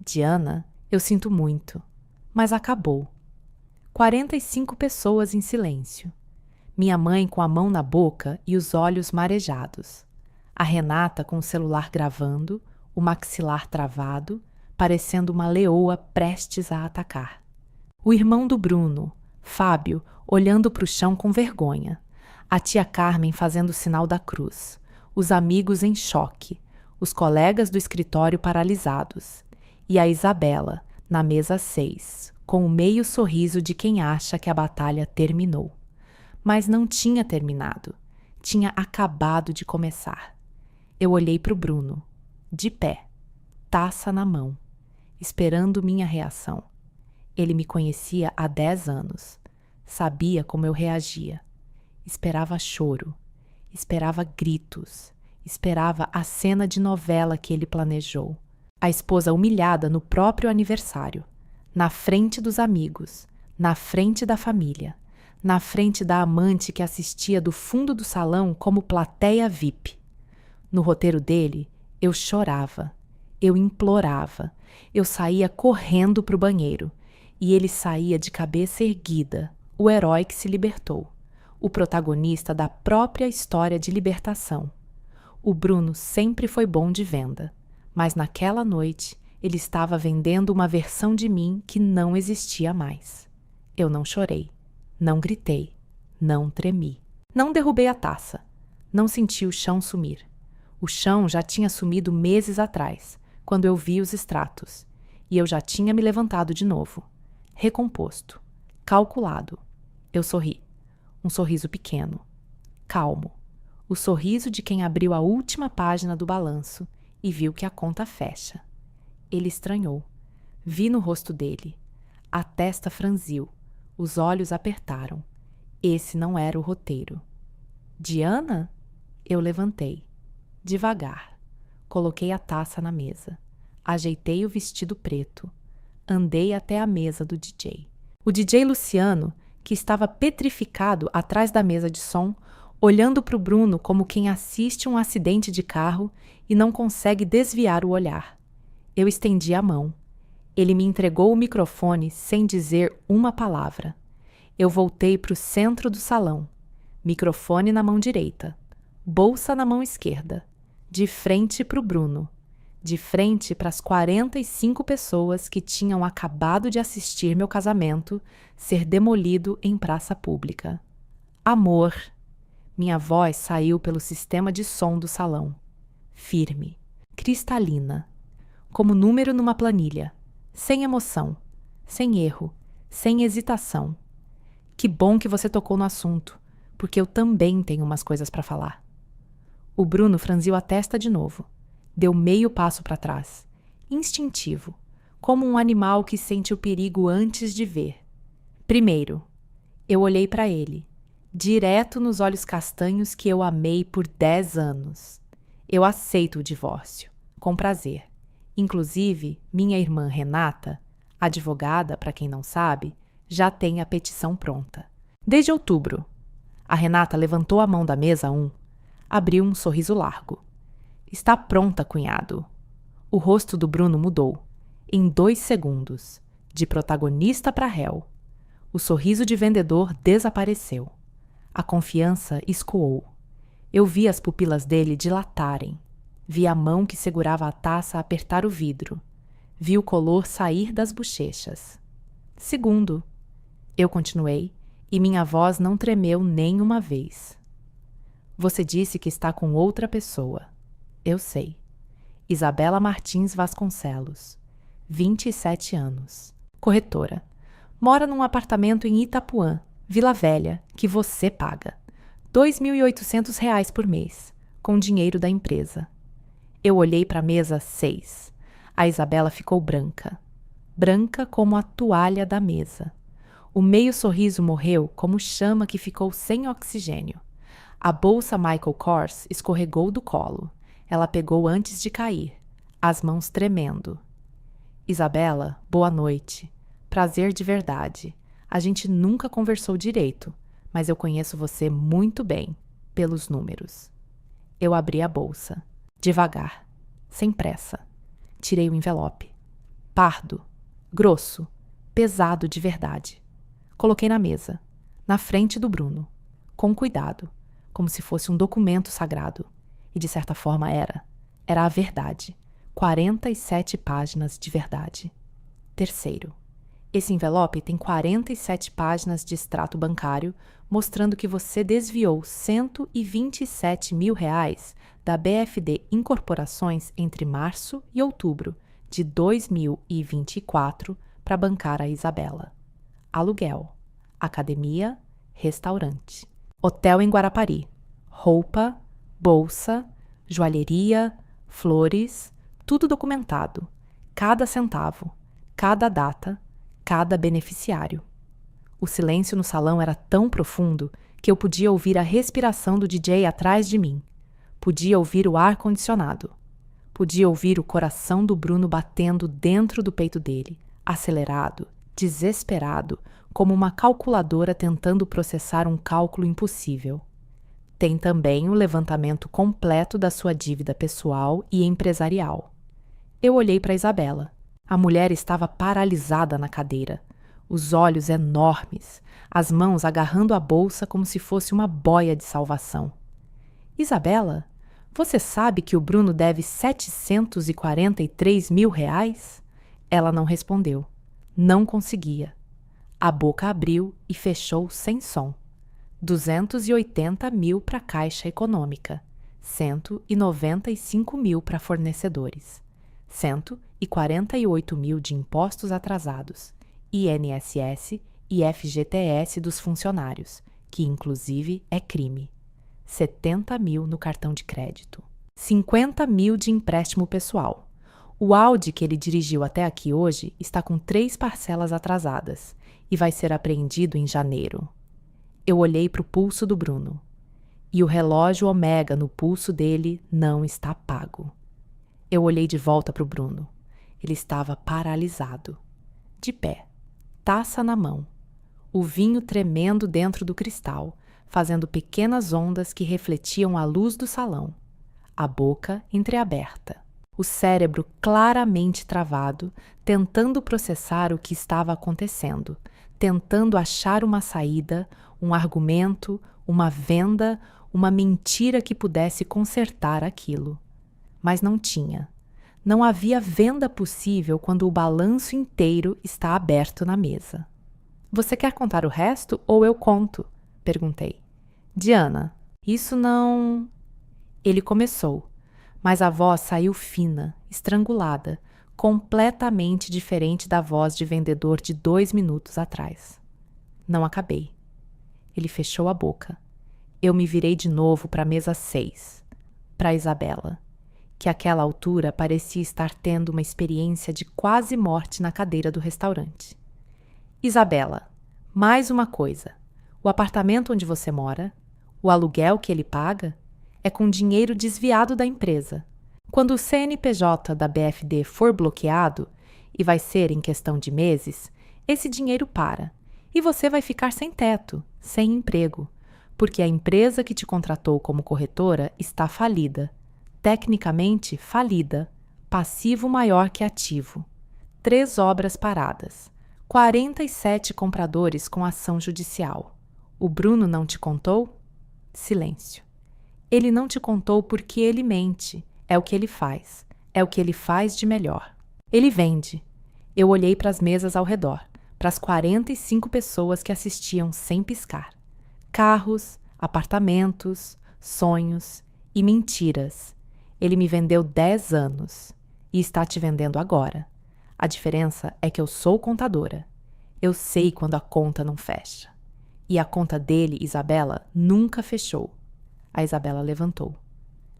[SPEAKER 1] Diana, eu sinto muito, mas acabou. 45 pessoas em silêncio. Minha mãe com a mão na boca e os olhos marejados. A Renata com o celular gravando, o maxilar travado, parecendo uma leoa prestes a atacar. O irmão do Bruno, Fábio, olhando para o chão com vergonha. A tia Carmen fazendo o sinal da cruz. Os amigos em choque. Os colegas do escritório paralisados. E a Isabela, na mesa 6, com o meio sorriso de quem acha que a batalha terminou. Mas não tinha terminado. tinha acabado de começar. Eu olhei para o Bruno, de pé, taça na mão, esperando minha reação. Ele me conhecia há 10 anos. Sabia como eu reagia. Esperava choro, esperava gritos, esperava a cena de novela que ele planejou. A esposa humilhada no próprio aniversário, na frente dos amigos, na frente da família, na frente da amante que assistia do fundo do salão como plateia VIP. No roteiro dele, eu chorava, eu implorava, eu saía correndo para o banheiro e ele saía de cabeça erguida, o herói que se libertou, o protagonista da própria história de libertação. O Bruno sempre foi bom de venda, mas naquela noite ele estava vendendo uma versão de mim que não existia mais. Eu não chorei, não gritei, não tremi. Não derrubei a taça, não senti o chão sumir. O chão já tinha sumido meses atrás, quando eu vi os extratos, e eu já tinha me levantado de novo, recomposto, calculado. Eu sorri, um sorriso pequeno, calmo, o sorriso de quem abriu a última página do balanço e viu que a conta fecha. Ele estranhou. Vi no rosto dele. A testa franziu, os olhos apertaram. Esse não era o roteiro. Diana? Eu levantei. Devagar. Coloquei a taça na mesa. Ajeitei o vestido preto. Andei até a mesa do DJ. O DJ Luciano, que estava petrificado atrás da mesa de som, olhando para o Bruno como quem assiste um acidente de carro e não consegue desviar o olhar. Eu estendi a mão. Ele me entregou o microfone sem dizer uma palavra. Eu voltei para o centro do salão. Microfone na mão direita. Bolsa na mão esquerda. De frente para o Bruno. De frente para as 45 pessoas que tinham acabado de assistir meu casamento ser demolido em praça pública. Amor. Minha voz saiu pelo sistema de som do salão. Firme. Cristalina. Como número numa planilha. Sem emoção. Sem erro. Sem hesitação. Que bom que você tocou no assunto, porque eu também tenho umas coisas para falar. O Bruno franziu a testa de novo. Deu meio passo para trás. Instintivo. Como um animal que sente o perigo antes de ver. Primeiro, eu olhei para ele, direto nos olhos castanhos que eu amei por 10 anos. Eu aceito o divórcio, com prazer. Inclusive, minha irmã Renata, advogada, para quem não sabe, já tem a petição pronta. Desde outubro. A Renata levantou a mão da mesa 1, abriu um sorriso largo. Está pronta, cunhado. O rosto do Bruno mudou, em 2 segundos, de protagonista para réu. O sorriso de vendedor desapareceu. A confiança escoou. Eu vi as pupilas dele dilatarem. Vi a mão que segurava a taça apertar o vidro. Vi o color sair das bochechas. Segundo. Eu continuei, e minha voz não tremeu nem uma vez. Você disse que está com outra pessoa. Eu sei. Isabela Martins Vasconcelos, 27 anos. Corretora. Mora num apartamento em Itapuã, Vila Velha, que você paga. R$ 2.800 por mês, com dinheiro da empresa. Eu olhei para a mesa 6. A Isabela ficou branca. Branca como a toalha da mesa. O meio sorriso morreu como chama que ficou sem oxigênio. A bolsa Michael Kors escorregou do colo. Ela pegou antes de cair, as mãos tremendo. Isabela, boa noite. Prazer de verdade. A gente nunca conversou direito, mas eu conheço você muito bem, pelos números. Eu abri a bolsa, devagar, sem pressa. Tirei o envelope. Pardo, grosso, pesado de verdade. Coloquei na mesa, na frente do Bruno, com cuidado, como se fosse um documento sagrado. E de certa forma era. Era a verdade. 47 páginas de verdade. Terceiro. Esse envelope tem 47 páginas de extrato bancário mostrando que você desviou R$ 127 mil da BFD Incorporações entre março e outubro de 2024 para bancar a Isabela. Aluguel, academia, restaurante. Hotel em Guarapari, roupa, bolsa, joalheria, flores, tudo documentado, cada centavo, cada data, cada beneficiário. O silêncio no salão era tão profundo que eu podia ouvir a respiração do DJ atrás de mim. Podia ouvir o ar-condicionado. Podia ouvir o coração do Bruno batendo dentro do peito dele, acelerado, desesperado, como uma calculadora tentando processar um cálculo impossível. Tem também o levantamento completo da sua dívida pessoal e empresarial. Eu olhei para Isabela. A mulher estava paralisada na cadeira, os olhos enormes, as mãos agarrando a bolsa como se fosse uma boia de salvação. Isabela, você sabe que o Bruno deve 743 mil reais? Ela não respondeu. Não conseguia. A boca abriu e fechou sem som. 280 mil para a Caixa Econômica, 195 mil para fornecedores, 148 mil de impostos atrasados, INSS e FGTS dos funcionários, que inclusive é crime, 70 mil no cartão de crédito, 50 mil de empréstimo pessoal. O Audi que ele dirigiu até aqui hoje está com 3 parcelas atrasadas e vai ser apreendido em janeiro. Eu olhei para o pulso do Bruno. E o relógio Omega no pulso dele não está pago. Eu olhei de volta para o Bruno. Ele estava paralisado. De pé, taça na mão. O vinho tremendo dentro do cristal, fazendo pequenas ondas que refletiam a luz do salão. A boca entreaberta. O cérebro claramente travado, tentando processar o que estava acontecendo, tentando achar uma saída, um argumento, uma venda, uma mentira que pudesse consertar aquilo. Mas não tinha. Não havia venda possível quando o balanço inteiro está aberto na mesa. Você quer contar o resto ou eu conto? Perguntei. Diana, isso não... Ele começou, mas a voz saiu fina, estrangulada, completamente diferente da voz de vendedor de 2 minutos atrás. Não acabei. Ele fechou a boca. Eu me virei de novo para a mesa 6, para Isabela, que àquela altura parecia estar tendo uma experiência de quase morte na cadeira do restaurante. Isabela, mais uma coisa. O apartamento onde você mora, o aluguel que ele paga, é com dinheiro desviado da empresa. Quando o CNPJ da BFD for bloqueado, e vai ser em questão de meses, esse dinheiro para, e você vai ficar sem teto, sem emprego, porque a empresa que te contratou como corretora está falida, tecnicamente falida, passivo maior que ativo. 3 obras paradas, 47 compradores com ação judicial. O Bruno não te contou? Silêncio. Ele não te contou porque ele mente. É o que ele faz. É o que ele faz de melhor. Ele vende. Eu olhei para as mesas ao redor, para as 45 pessoas que assistiam sem piscar. Carros, apartamentos, sonhos e mentiras. Ele me vendeu 10 anos e está te vendendo agora. A diferença é que eu sou contadora. Eu sei quando a conta não fecha. E a conta dele, Isabela, nunca fechou. A Isabela levantou.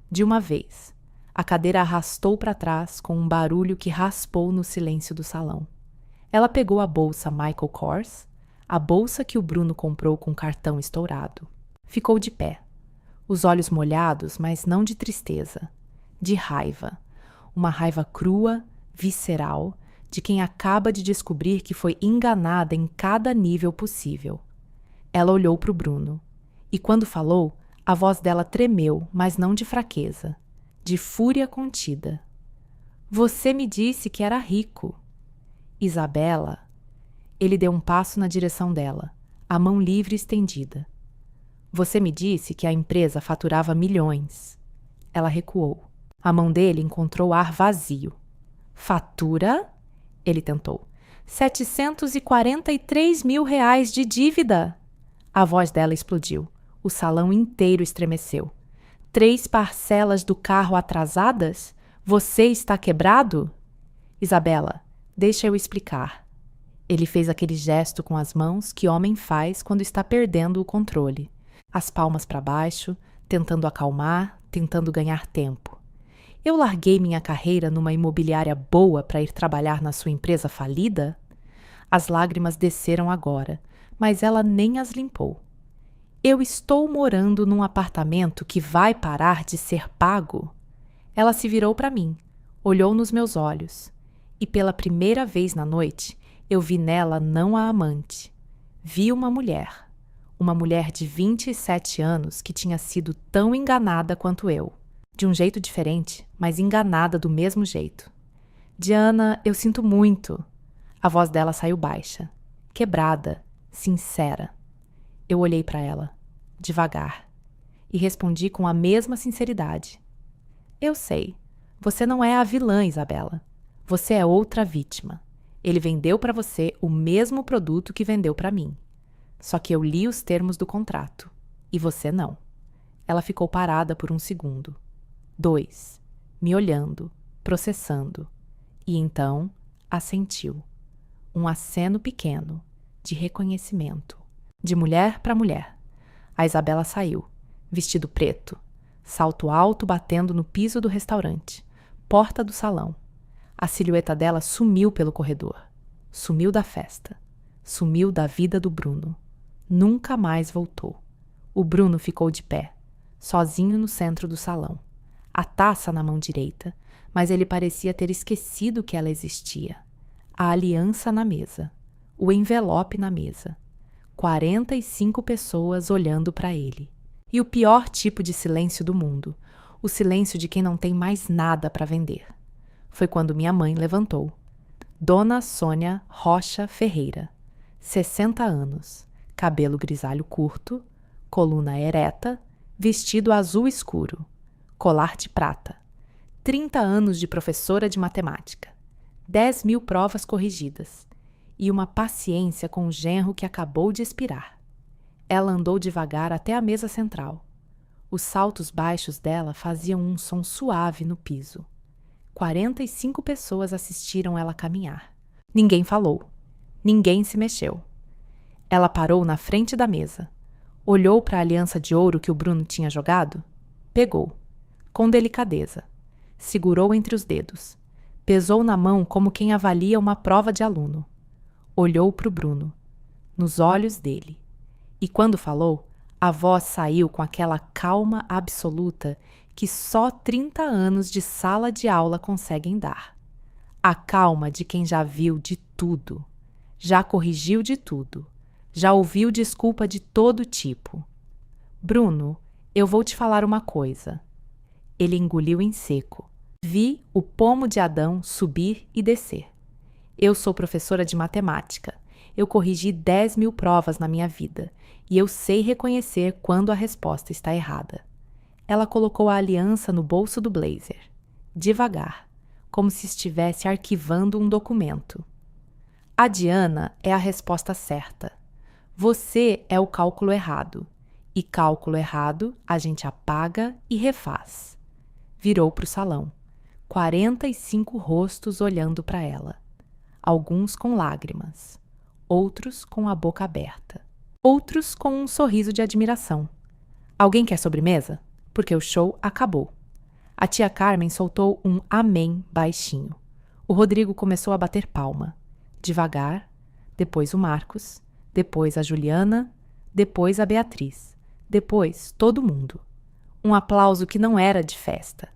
[SPEAKER 1] De uma vez, a cadeira arrastou para trás com um barulho que raspou no silêncio do salão. Ela pegou a bolsa Michael Kors, a bolsa que o Bruno comprou com cartão estourado. Ficou de pé, os olhos molhados, mas não de tristeza, de raiva. Uma raiva crua, visceral, de quem acaba de descobrir que foi enganada em cada nível possível. Ela olhou para o Bruno, e quando falou, a voz dela tremeu, mas não de fraqueza, de fúria contida. Você me disse que era rico. Isabela. Ele deu um passo na direção dela, a mão livre estendida. Você me disse que a empresa faturava milhões. Ela recuou. A mão dele encontrou ar vazio. Fatura? Ele tentou. 743 mil reais de dívida. A voz dela explodiu. O salão inteiro estremeceu. 3 parcelas do carro atrasadas? Você está quebrado? Isabela, deixa eu explicar. Ele fez aquele gesto com as mãos que homem faz quando está perdendo o controle. As palmas para baixo, tentando acalmar, tentando ganhar tempo. Eu larguei minha carreira numa imobiliária boa para ir trabalhar na sua empresa falida? As lágrimas desceram agora, mas ela nem as limpou. Eu estou morando num apartamento que vai parar de ser pago? Ela se virou para mim, olhou nos meus olhos, e pela primeira vez na noite, eu vi nela não a amante. Vi uma mulher de 27 anos que tinha sido tão enganada quanto eu. De um jeito diferente, mas enganada do mesmo jeito. Diana, eu sinto muito. A voz dela saiu baixa, quebrada, sincera. Eu olhei para ela, devagar, e respondi com a mesma sinceridade. Eu sei, você não é a vilã, Isabela. Você é outra vítima. Ele vendeu para você o mesmo produto que vendeu para mim. Só que eu li os termos do contrato, e você não. Ela ficou parada por um segundo. 2, me olhando, processando, e então assentiu. Um aceno pequeno, de reconhecimento, de mulher para mulher. A Isabela saiu, vestido preto, salto alto batendo no piso do restaurante, porta do salão. A silhueta dela sumiu pelo corredor, sumiu da festa, sumiu da vida do Bruno. Nunca mais voltou. O Bruno ficou de pé, sozinho no centro do salão. A taça na mão direita, mas ele parecia ter esquecido que ela existia. A aliança na mesa, o envelope na mesa. 45 pessoas olhando para ele. E o pior tipo de silêncio do mundo, o silêncio de quem não tem mais nada para vender. Foi quando minha mãe levantou. Dona Sônia Rocha Ferreira, 60 anos, cabelo grisalho curto, coluna ereta, vestido azul escuro, colar de prata, 30 anos de professora de matemática, 10.000 provas corrigidas e uma paciência com o genro que acabou de expirar. Ela andou devagar até a mesa central. Os saltos baixos dela faziam um som suave no piso. 45 pessoas assistiram ela caminhar. Ninguém falou. Ninguém se mexeu. Ela parou na frente da mesa. Olhou para a aliança de ouro que o Bruno tinha jogado. Pegou. Com delicadeza. Segurou entre os dedos. Pesou na mão como quem avalia uma prova de aluno. Olhou para o Bruno. Nos olhos dele. E quando falou, a voz saiu com aquela calma absoluta que só 30 anos de sala de aula conseguem dar. A calma de quem já viu de tudo, já corrigiu de tudo, já ouviu desculpa de todo tipo. Bruno, eu vou te falar uma coisa. Ele engoliu em seco. Vi o pomo de Adão subir e descer. Eu sou professora de matemática. Eu corrigi 10.000 provas na minha vida e eu sei reconhecer quando a resposta está errada. Ela colocou a aliança no bolso do blazer, devagar, como se estivesse arquivando um documento. A Diana é a resposta certa. Você é o cálculo errado. E cálculo errado a gente apaga e refaz. Virou para o salão. 45 rostos olhando para ela. Alguns com lágrimas. Outros com a boca aberta. Outros com um sorriso de admiração. Alguém quer sobremesa? Porque o show acabou. A tia Carmen soltou um amém baixinho. O Rodrigo começou a bater palma. Devagar, depois o Marcos, depois a Juliana, depois a Beatriz, depois todo mundo. Um aplauso que não era de festa.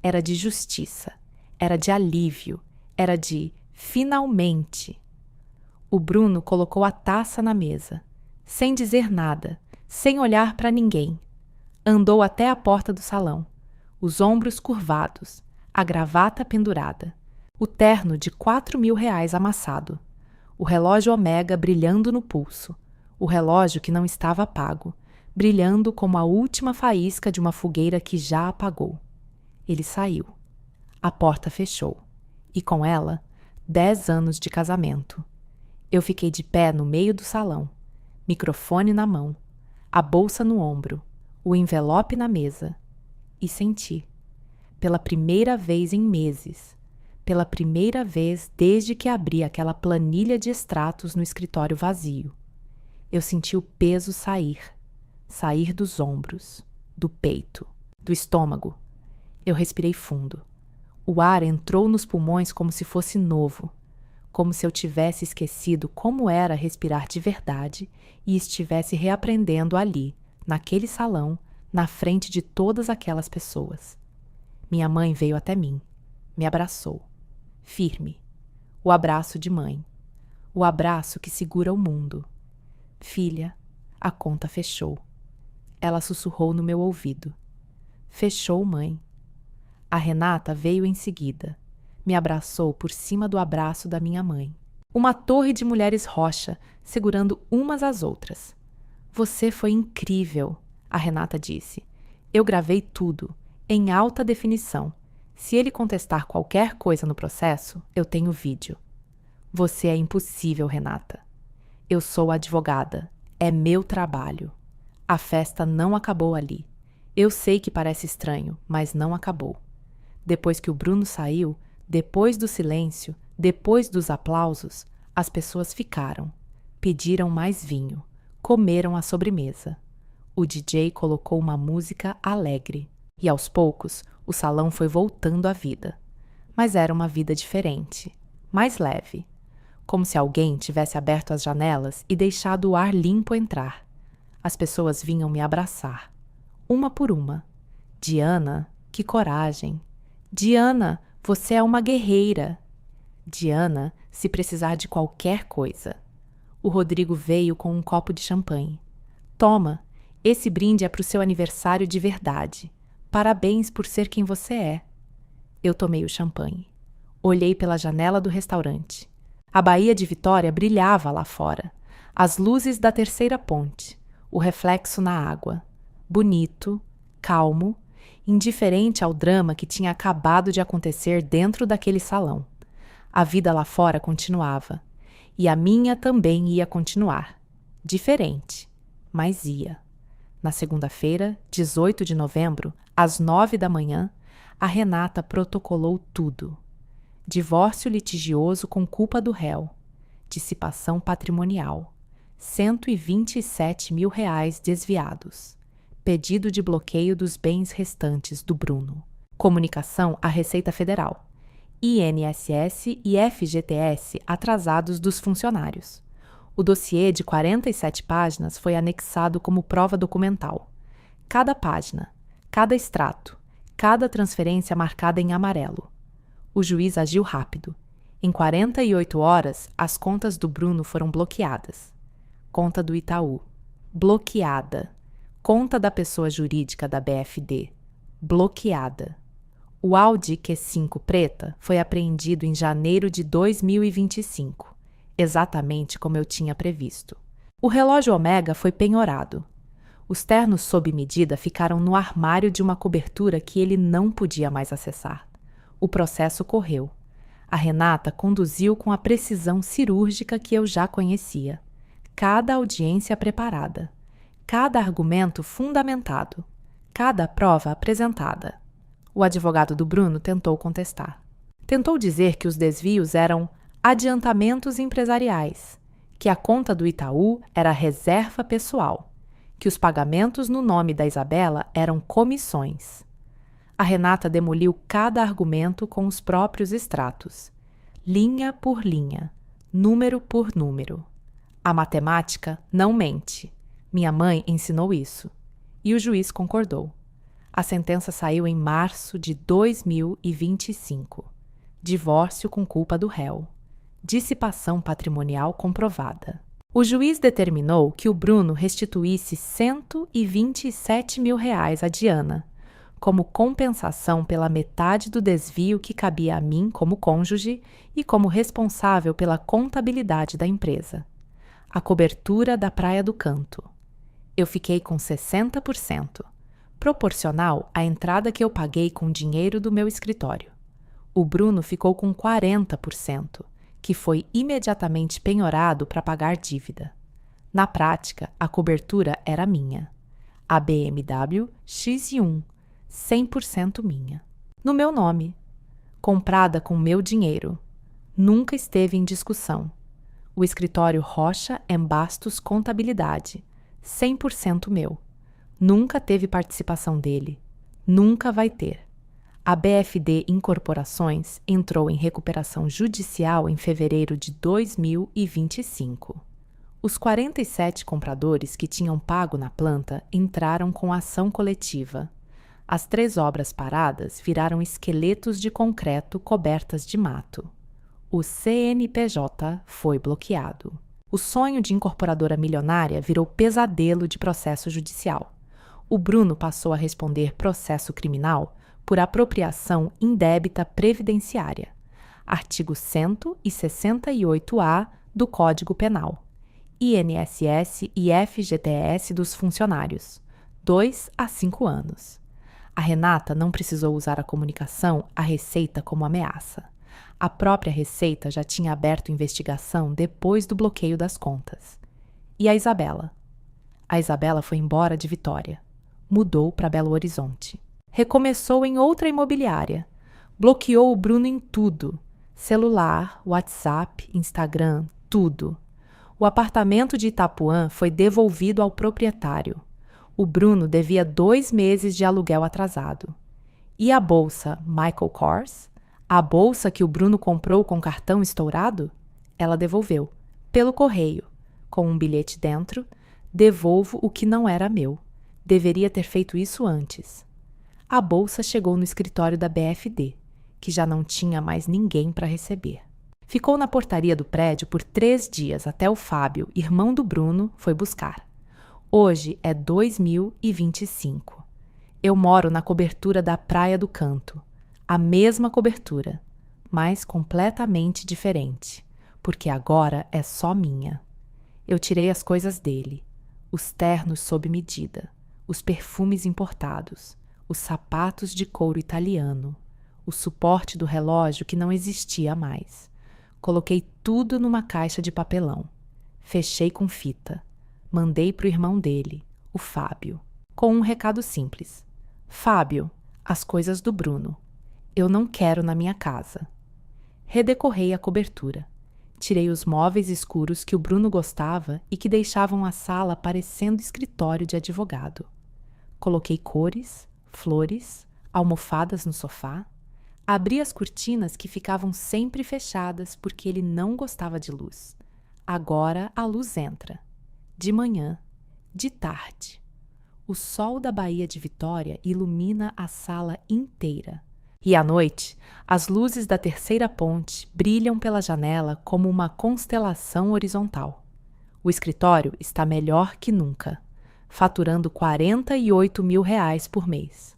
[SPEAKER 1] Era de justiça, era de alívio, era de finalmente. O Bruno colocou a taça na mesa, sem dizer nada, sem olhar para ninguém. Andou até a porta do salão, os ombros curvados, a gravata pendurada, o terno de 4.000 reais amassado, o relógio Omega brilhando no pulso, o relógio que não estava pago, brilhando como a última faísca de uma fogueira que já apagou. Ele saiu. A porta fechou. E com ela, 10 anos de casamento. Eu fiquei de pé no meio do salão, microfone na mão, a bolsa no ombro, o envelope na mesa, e senti, pela primeira vez em meses, pela primeira vez desde que abri aquela planilha de extratos no escritório vazio, eu senti o peso sair dos ombros. do peito, do estômago. Eu respirei fundo. O ar entrou nos pulmões como se fosse novo, como se eu tivesse esquecido como era respirar de verdade e estivesse reaprendendo ali, naquele salão, na frente de todas aquelas pessoas. Minha mãe veio até mim, me abraçou, firme, o abraço de mãe, o abraço que segura o mundo. Filha, a conta fechou. Ela sussurrou no meu ouvido. Fechou, mãe. A Renata veio em seguida. Me abraçou por cima do abraço da minha mãe. Uma torre de mulheres rocha, segurando umas às outras. Você foi incrível, a Renata disse. Eu gravei tudo, em alta definição. Se ele contestar qualquer coisa no processo, eu tenho vídeo. Você é impossível, Renata. Eu sou advogada. É meu trabalho. A festa não acabou ali. Eu sei que parece estranho, mas não acabou. Depois que o Bruno saiu, depois do silêncio, depois dos aplausos, as pessoas ficaram. Pediram mais vinho. Comeram a sobremesa. O DJ colocou uma música alegre. E aos poucos, o salão foi voltando à vida. Mas era uma vida diferente, mais leve. Como se alguém tivesse aberto as janelas e deixado o ar limpo entrar. As pessoas vinham me abraçar, uma por uma. Diana, que coragem. Diana, você é uma guerreira. Diana, se precisar de qualquer coisa. O Rodrigo veio com um copo de champanhe. Toma, esse brinde é para o seu aniversário de verdade. Parabéns por ser quem você é. Eu tomei o champanhe. Olhei pela janela do restaurante. A Baía de Vitória brilhava lá fora. As luzes da terceira ponte, o reflexo na água. Bonito, calmo, indiferente ao drama que tinha acabado de acontecer dentro daquele salão. A vida lá fora continuava. E a minha também ia continuar. Diferente, mas ia. Na segunda-feira, 18 de novembro, às 9 da manhã, a Renata protocolou tudo. Divórcio litigioso com culpa do réu. Dissipação patrimonial. R$127 mil desviados. Pedido de bloqueio dos bens restantes do Bruno. Comunicação à Receita Federal. INSS e FGTS atrasados dos funcionários. O dossiê de 47 páginas foi anexado como prova documental. Cada página, cada extrato, cada transferência marcada em amarelo. O juiz agiu rápido. Em 48 horas, as contas do Bruno foram bloqueadas. Conta do Itaú. Bloqueada. Conta da pessoa jurídica da BFD. Bloqueada. O Audi Q5 preta foi apreendido em janeiro de 2025, exatamente como eu tinha previsto. O relógio Omega foi penhorado. Os ternos sob medida ficaram no armário de uma cobertura que ele não podia mais acessar. O processo correu. A Renata conduziu com a precisão cirúrgica que eu já conhecia. Cada audiência preparada. Cada argumento fundamentado. Cada prova apresentada. O advogado do Bruno tentou contestar. Tentou dizer que os desvios eram adiantamentos empresariais, que a conta do Itaú era reserva pessoal, que os pagamentos no nome da Isabela eram comissões. A Renata demoliu cada argumento com os próprios extratos, linha por linha, número por número. A matemática não mente. Minha mãe ensinou isso. E o juiz concordou. A sentença saiu em março de 2025. Divórcio com culpa do réu. Dissipação patrimonial comprovada. O juiz determinou que o Bruno restituísse R$127 mil a Diana, como compensação pela metade do desvio que cabia a mim como cônjuge e como responsável pela contabilidade da empresa. A cobertura da Praia do Canto. Eu fiquei com 60%, proporcional à entrada que eu paguei com o dinheiro do meu escritório. O Bruno ficou com 40%, que foi imediatamente penhorado para pagar dívida. Na prática, a cobertura era minha. A BMW X1, 100% minha. No meu nome. Comprada com meu dinheiro. Nunca esteve em discussão. O escritório Rocha Bastos Contabilidade, 100% meu. Nunca teve participação dele. Nunca vai ter. A BFD Incorporações entrou em recuperação judicial em fevereiro de 2025. Os 47 compradores que tinham pago na planta entraram com ação coletiva. As 3 obras paradas viraram esqueletos de concreto cobertas de mato. O CNPJ foi bloqueado. O sonho de incorporadora milionária virou pesadelo de processo judicial. O Bruno passou a responder processo criminal por apropriação indébita previdenciária, artigo 168-A do Código Penal, INSS e FGTS dos funcionários, 2 a 5 anos. A Renata não precisou usar a comunicação à Receita como ameaça. A própria Receita já tinha aberto investigação depois do bloqueio das contas. E a Isabela? A Isabela foi embora de Vitória. Mudou para Belo Horizonte. Recomeçou em outra imobiliária. Bloqueou o Bruno em tudo. Celular, WhatsApp, Instagram, tudo. O apartamento de Itapuã foi devolvido ao proprietário. O Bruno devia 2 meses de aluguel atrasado. E a bolsa Michael Kors? A bolsa que o Bruno comprou com cartão estourado? Ela devolveu, pelo correio, com um bilhete dentro: devolvo o que não era meu. Deveria ter feito isso antes. A bolsa chegou no escritório da BFD, que já não tinha mais ninguém para receber. Ficou na portaria do prédio por 3 dias até o Fábio, irmão do Bruno, foi buscar. Hoje é 2025. Eu moro na cobertura da Praia do Canto. A mesma cobertura, mas completamente diferente, porque agora é só minha. Eu tirei as coisas dele, os ternos sob medida, os perfumes importados, os sapatos de couro italiano, o suporte do relógio que não existia mais. Coloquei tudo numa caixa de papelão. Fechei com fita. Mandei para o irmão dele, o Fábio, com um recado simples. Fábio, as coisas do Bruno. Eu não quero na minha casa. Redecorei a cobertura. Tirei os móveis escuros que o Bruno gostava e que deixavam a sala parecendo escritório de advogado. Coloquei cores, flores, almofadas no sofá. Abri as cortinas que ficavam sempre fechadas porque ele não gostava de luz. Agora a luz entra. De manhã, de tarde. O sol da Baía de Vitória ilumina a sala inteira. E à noite, as luzes da terceira ponte brilham pela janela como uma constelação horizontal. O escritório está melhor que nunca, faturando R$48 mil por mês.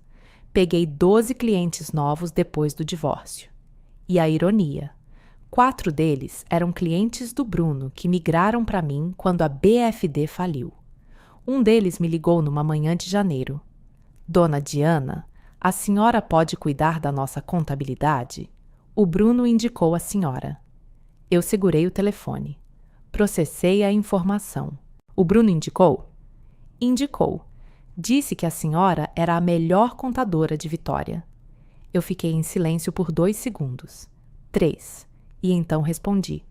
[SPEAKER 1] Peguei 12 clientes novos depois do divórcio. E a ironia: 4 deles eram clientes do Bruno que migraram para mim quando a BFD faliu. Um deles me ligou numa manhã de janeiro. Dona Diana, a senhora pode cuidar da nossa contabilidade? O Bruno indicou a senhora. Eu segurei o telefone. Processei a informação. O Bruno indicou? Indicou. Disse que a senhora era a melhor contadora de Vitória. Eu fiquei em silêncio por 2 segundos. 3. E então respondi.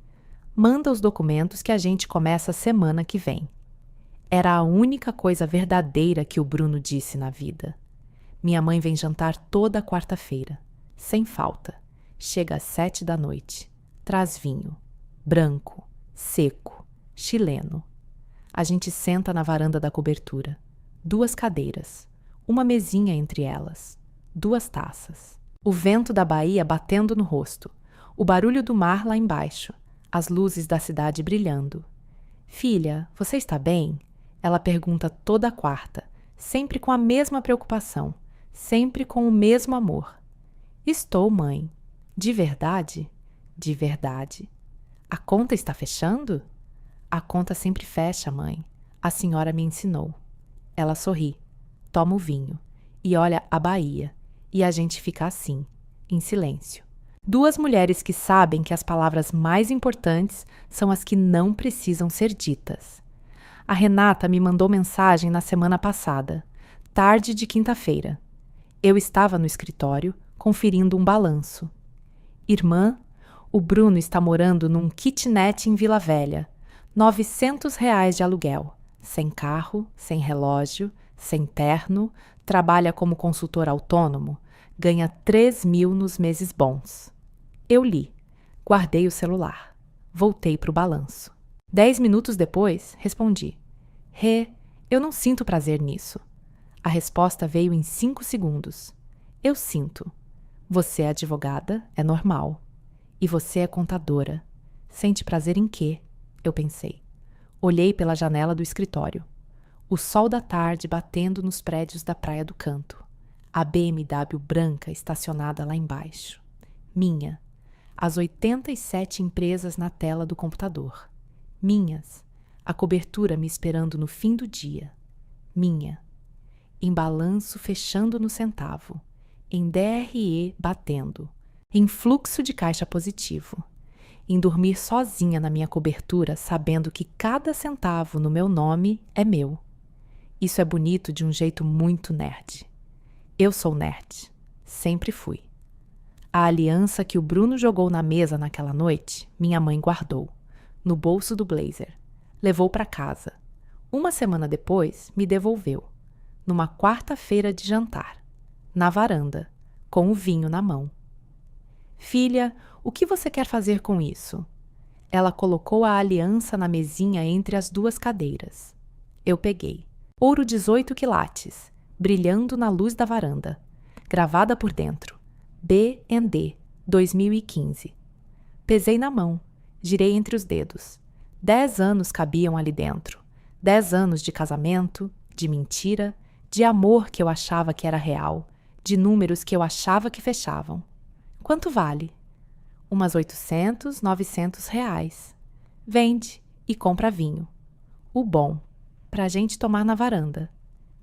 [SPEAKER 1] Manda os documentos que a gente começa semana que vem. Era a única coisa verdadeira que o Bruno disse na vida. Minha mãe vem jantar toda quarta-feira, sem falta. Chega às 7 da noite. Traz vinho. Branco, seco, chileno. A gente senta na varanda da cobertura. 2 cadeiras. Uma mesinha entre elas. 2 taças. O vento da Bahia batendo no rosto. O barulho do mar lá embaixo. As luzes da cidade brilhando. Filha, você está bem? Ela pergunta toda quarta, sempre com a mesma preocupação, sempre com o mesmo amor. Estou, mãe. De verdade? De verdade. A conta está fechando? A conta sempre fecha, mãe. A senhora me ensinou. Ela sorri, toma o vinho e olha a Bahia, e a gente fica assim, em silêncio. 2 mulheres que sabem que as palavras mais importantes são as que não precisam ser ditas. A Renata me mandou mensagem na semana passada, tarde de quinta-feira. Eu estava no escritório, conferindo um balanço. Irmã, o Bruno está morando num kitnet em Vila Velha. R$900 de aluguel. Sem carro, sem relógio, sem terno, trabalha como consultor autônomo, ganha 3.000 nos meses bons. Eu li, guardei o celular, voltei para o balanço. 10 minutos depois, respondi: Rê, eu não sinto prazer nisso. A resposta veio em 5 segundos. Eu sinto. Você é advogada, é normal. E você é contadora. Sente prazer em quê? Eu pensei. Olhei pela janela do escritório. O sol da tarde batendo nos prédios da Praia do Canto. A BMW branca estacionada lá embaixo. Minha. As 87 empresas na tela do computador. Minhas. A cobertura me esperando no fim do dia. Minha. Em balanço fechando no centavo. Em DRE batendo. Em fluxo de caixa positivo. Em dormir sozinha na minha cobertura, sabendo que cada centavo no meu nome é meu. Isso é bonito de um jeito muito nerd. Eu sou nerd. Sempre fui. A aliança que o Bruno jogou na mesa naquela noite, minha mãe guardou, no bolso do blazer. Levou para casa. Uma semana depois, me devolveu. Numa quarta-feira de jantar. Na varanda, com o vinho na mão. Filha, o que você quer fazer com isso? Ela colocou a aliança na mesinha entre as duas cadeiras. Eu peguei. Ouro 18 quilates, brilhando na luz da varanda. Gravada por dentro. B&D, 2015. Pesei na mão, girei entre os dedos. 10 anos cabiam ali dentro. 10 anos de casamento, de mentira, de amor que eu achava que era real, de números que eu achava que fechavam. Quanto vale? Umas 800, 900 reais. Vende e compra vinho. O bom, pra gente tomar na varanda.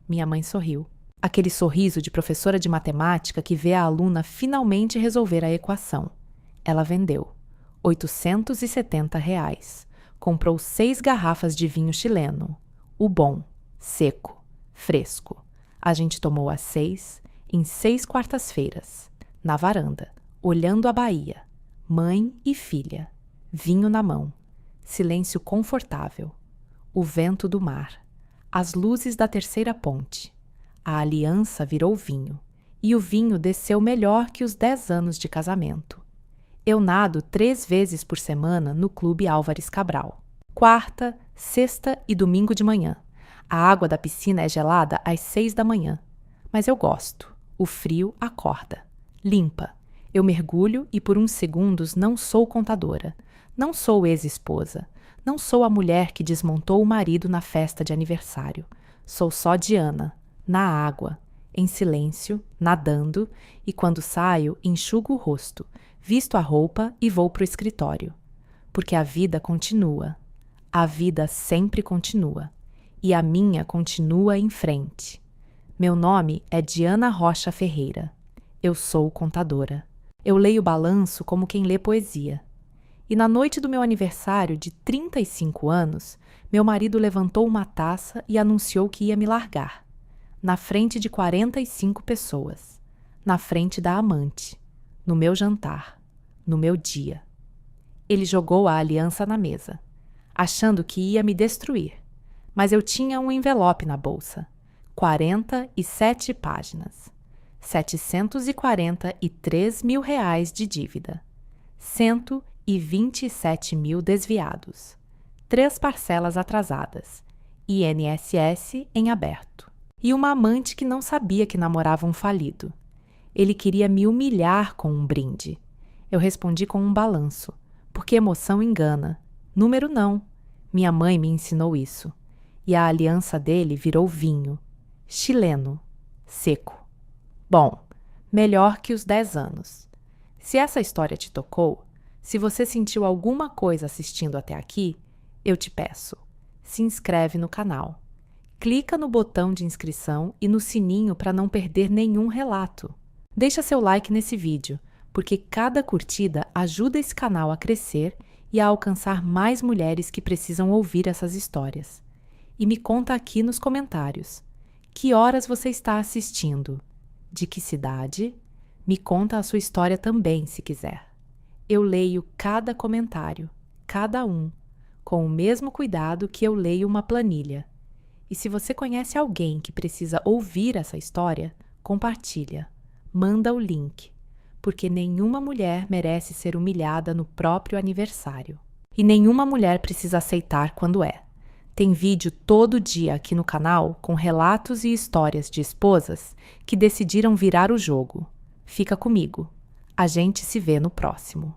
[SPEAKER 1] Minha mãe sorriu. Aquele sorriso de professora de matemática que vê a aluna finalmente resolver a equação. Ela vendeu. 870 reais. Comprou 6 garrafas de vinho chileno. O bom, seco, fresco. A gente tomou às 6, em 6 quartas-feiras, na varanda, olhando a Bahia. Mãe e filha. Vinho na mão. Silêncio confortável. O vento do mar. As luzes da terceira ponte. A aliança virou vinho. E o vinho desceu melhor que os 10 anos de casamento. Eu nado 3 vezes por semana no Clube Álvares Cabral. Quarta, sexta e domingo de manhã. A água da piscina é gelada às 6 da manhã. Mas eu gosto. O frio acorda. Limpa. Eu mergulho e por uns segundos não sou contadora. Não sou ex-esposa. Não sou a mulher que desmontou o marido na festa de aniversário. Sou só Diana, na água, em silêncio, nadando, e quando saio, enxugo o rosto, visto a roupa e vou para o escritório. Porque a vida continua. A vida sempre continua. E a minha continua em frente. Meu nome é Diana Rocha Ferreira. Eu sou contadora. Eu leio balanço como quem lê poesia. E na noite do meu aniversário de 35 anos, meu marido levantou uma taça e anunciou que ia me largar. Na frente de 45 pessoas. Na frente da amante. No meu jantar. No meu dia. Ele jogou a aliança na mesa, achando que ia me destruir. Mas eu tinha um envelope na bolsa. 47 páginas. 743 mil reais de dívida. 127 mil desviados. 3 parcelas atrasadas. INSS em aberto. E uma amante que não sabia que namorava um falido. Ele queria me humilhar com um brinde. Eu respondi com um balanço, porque emoção engana. Número não. Minha mãe me ensinou isso. E a aliança dele virou vinho. Chileno. Seco. Bom, melhor que os 10 anos. Se essa história te tocou, se você sentiu alguma coisa assistindo até aqui, eu te peço, se inscreve no canal. Clica no botão de inscrição e no sininho para não perder nenhum relato. Deixa seu like nesse vídeo, porque cada curtida ajuda esse canal a crescer e a alcançar mais mulheres que precisam ouvir essas histórias. E me conta aqui nos comentários. Que horas você está assistindo? De que cidade? Me conta a sua história também, se quiser. Eu leio cada comentário, cada um, com o mesmo cuidado que eu leio uma planilha. E se você conhece alguém que precisa ouvir essa história, compartilha. Manda o link, porque nenhuma mulher merece ser humilhada no próprio aniversário. E nenhuma mulher precisa aceitar quando é. Tem vídeo todo dia aqui no canal com relatos e histórias de esposas que decidiram virar o jogo. Fica comigo. A gente se vê no próximo.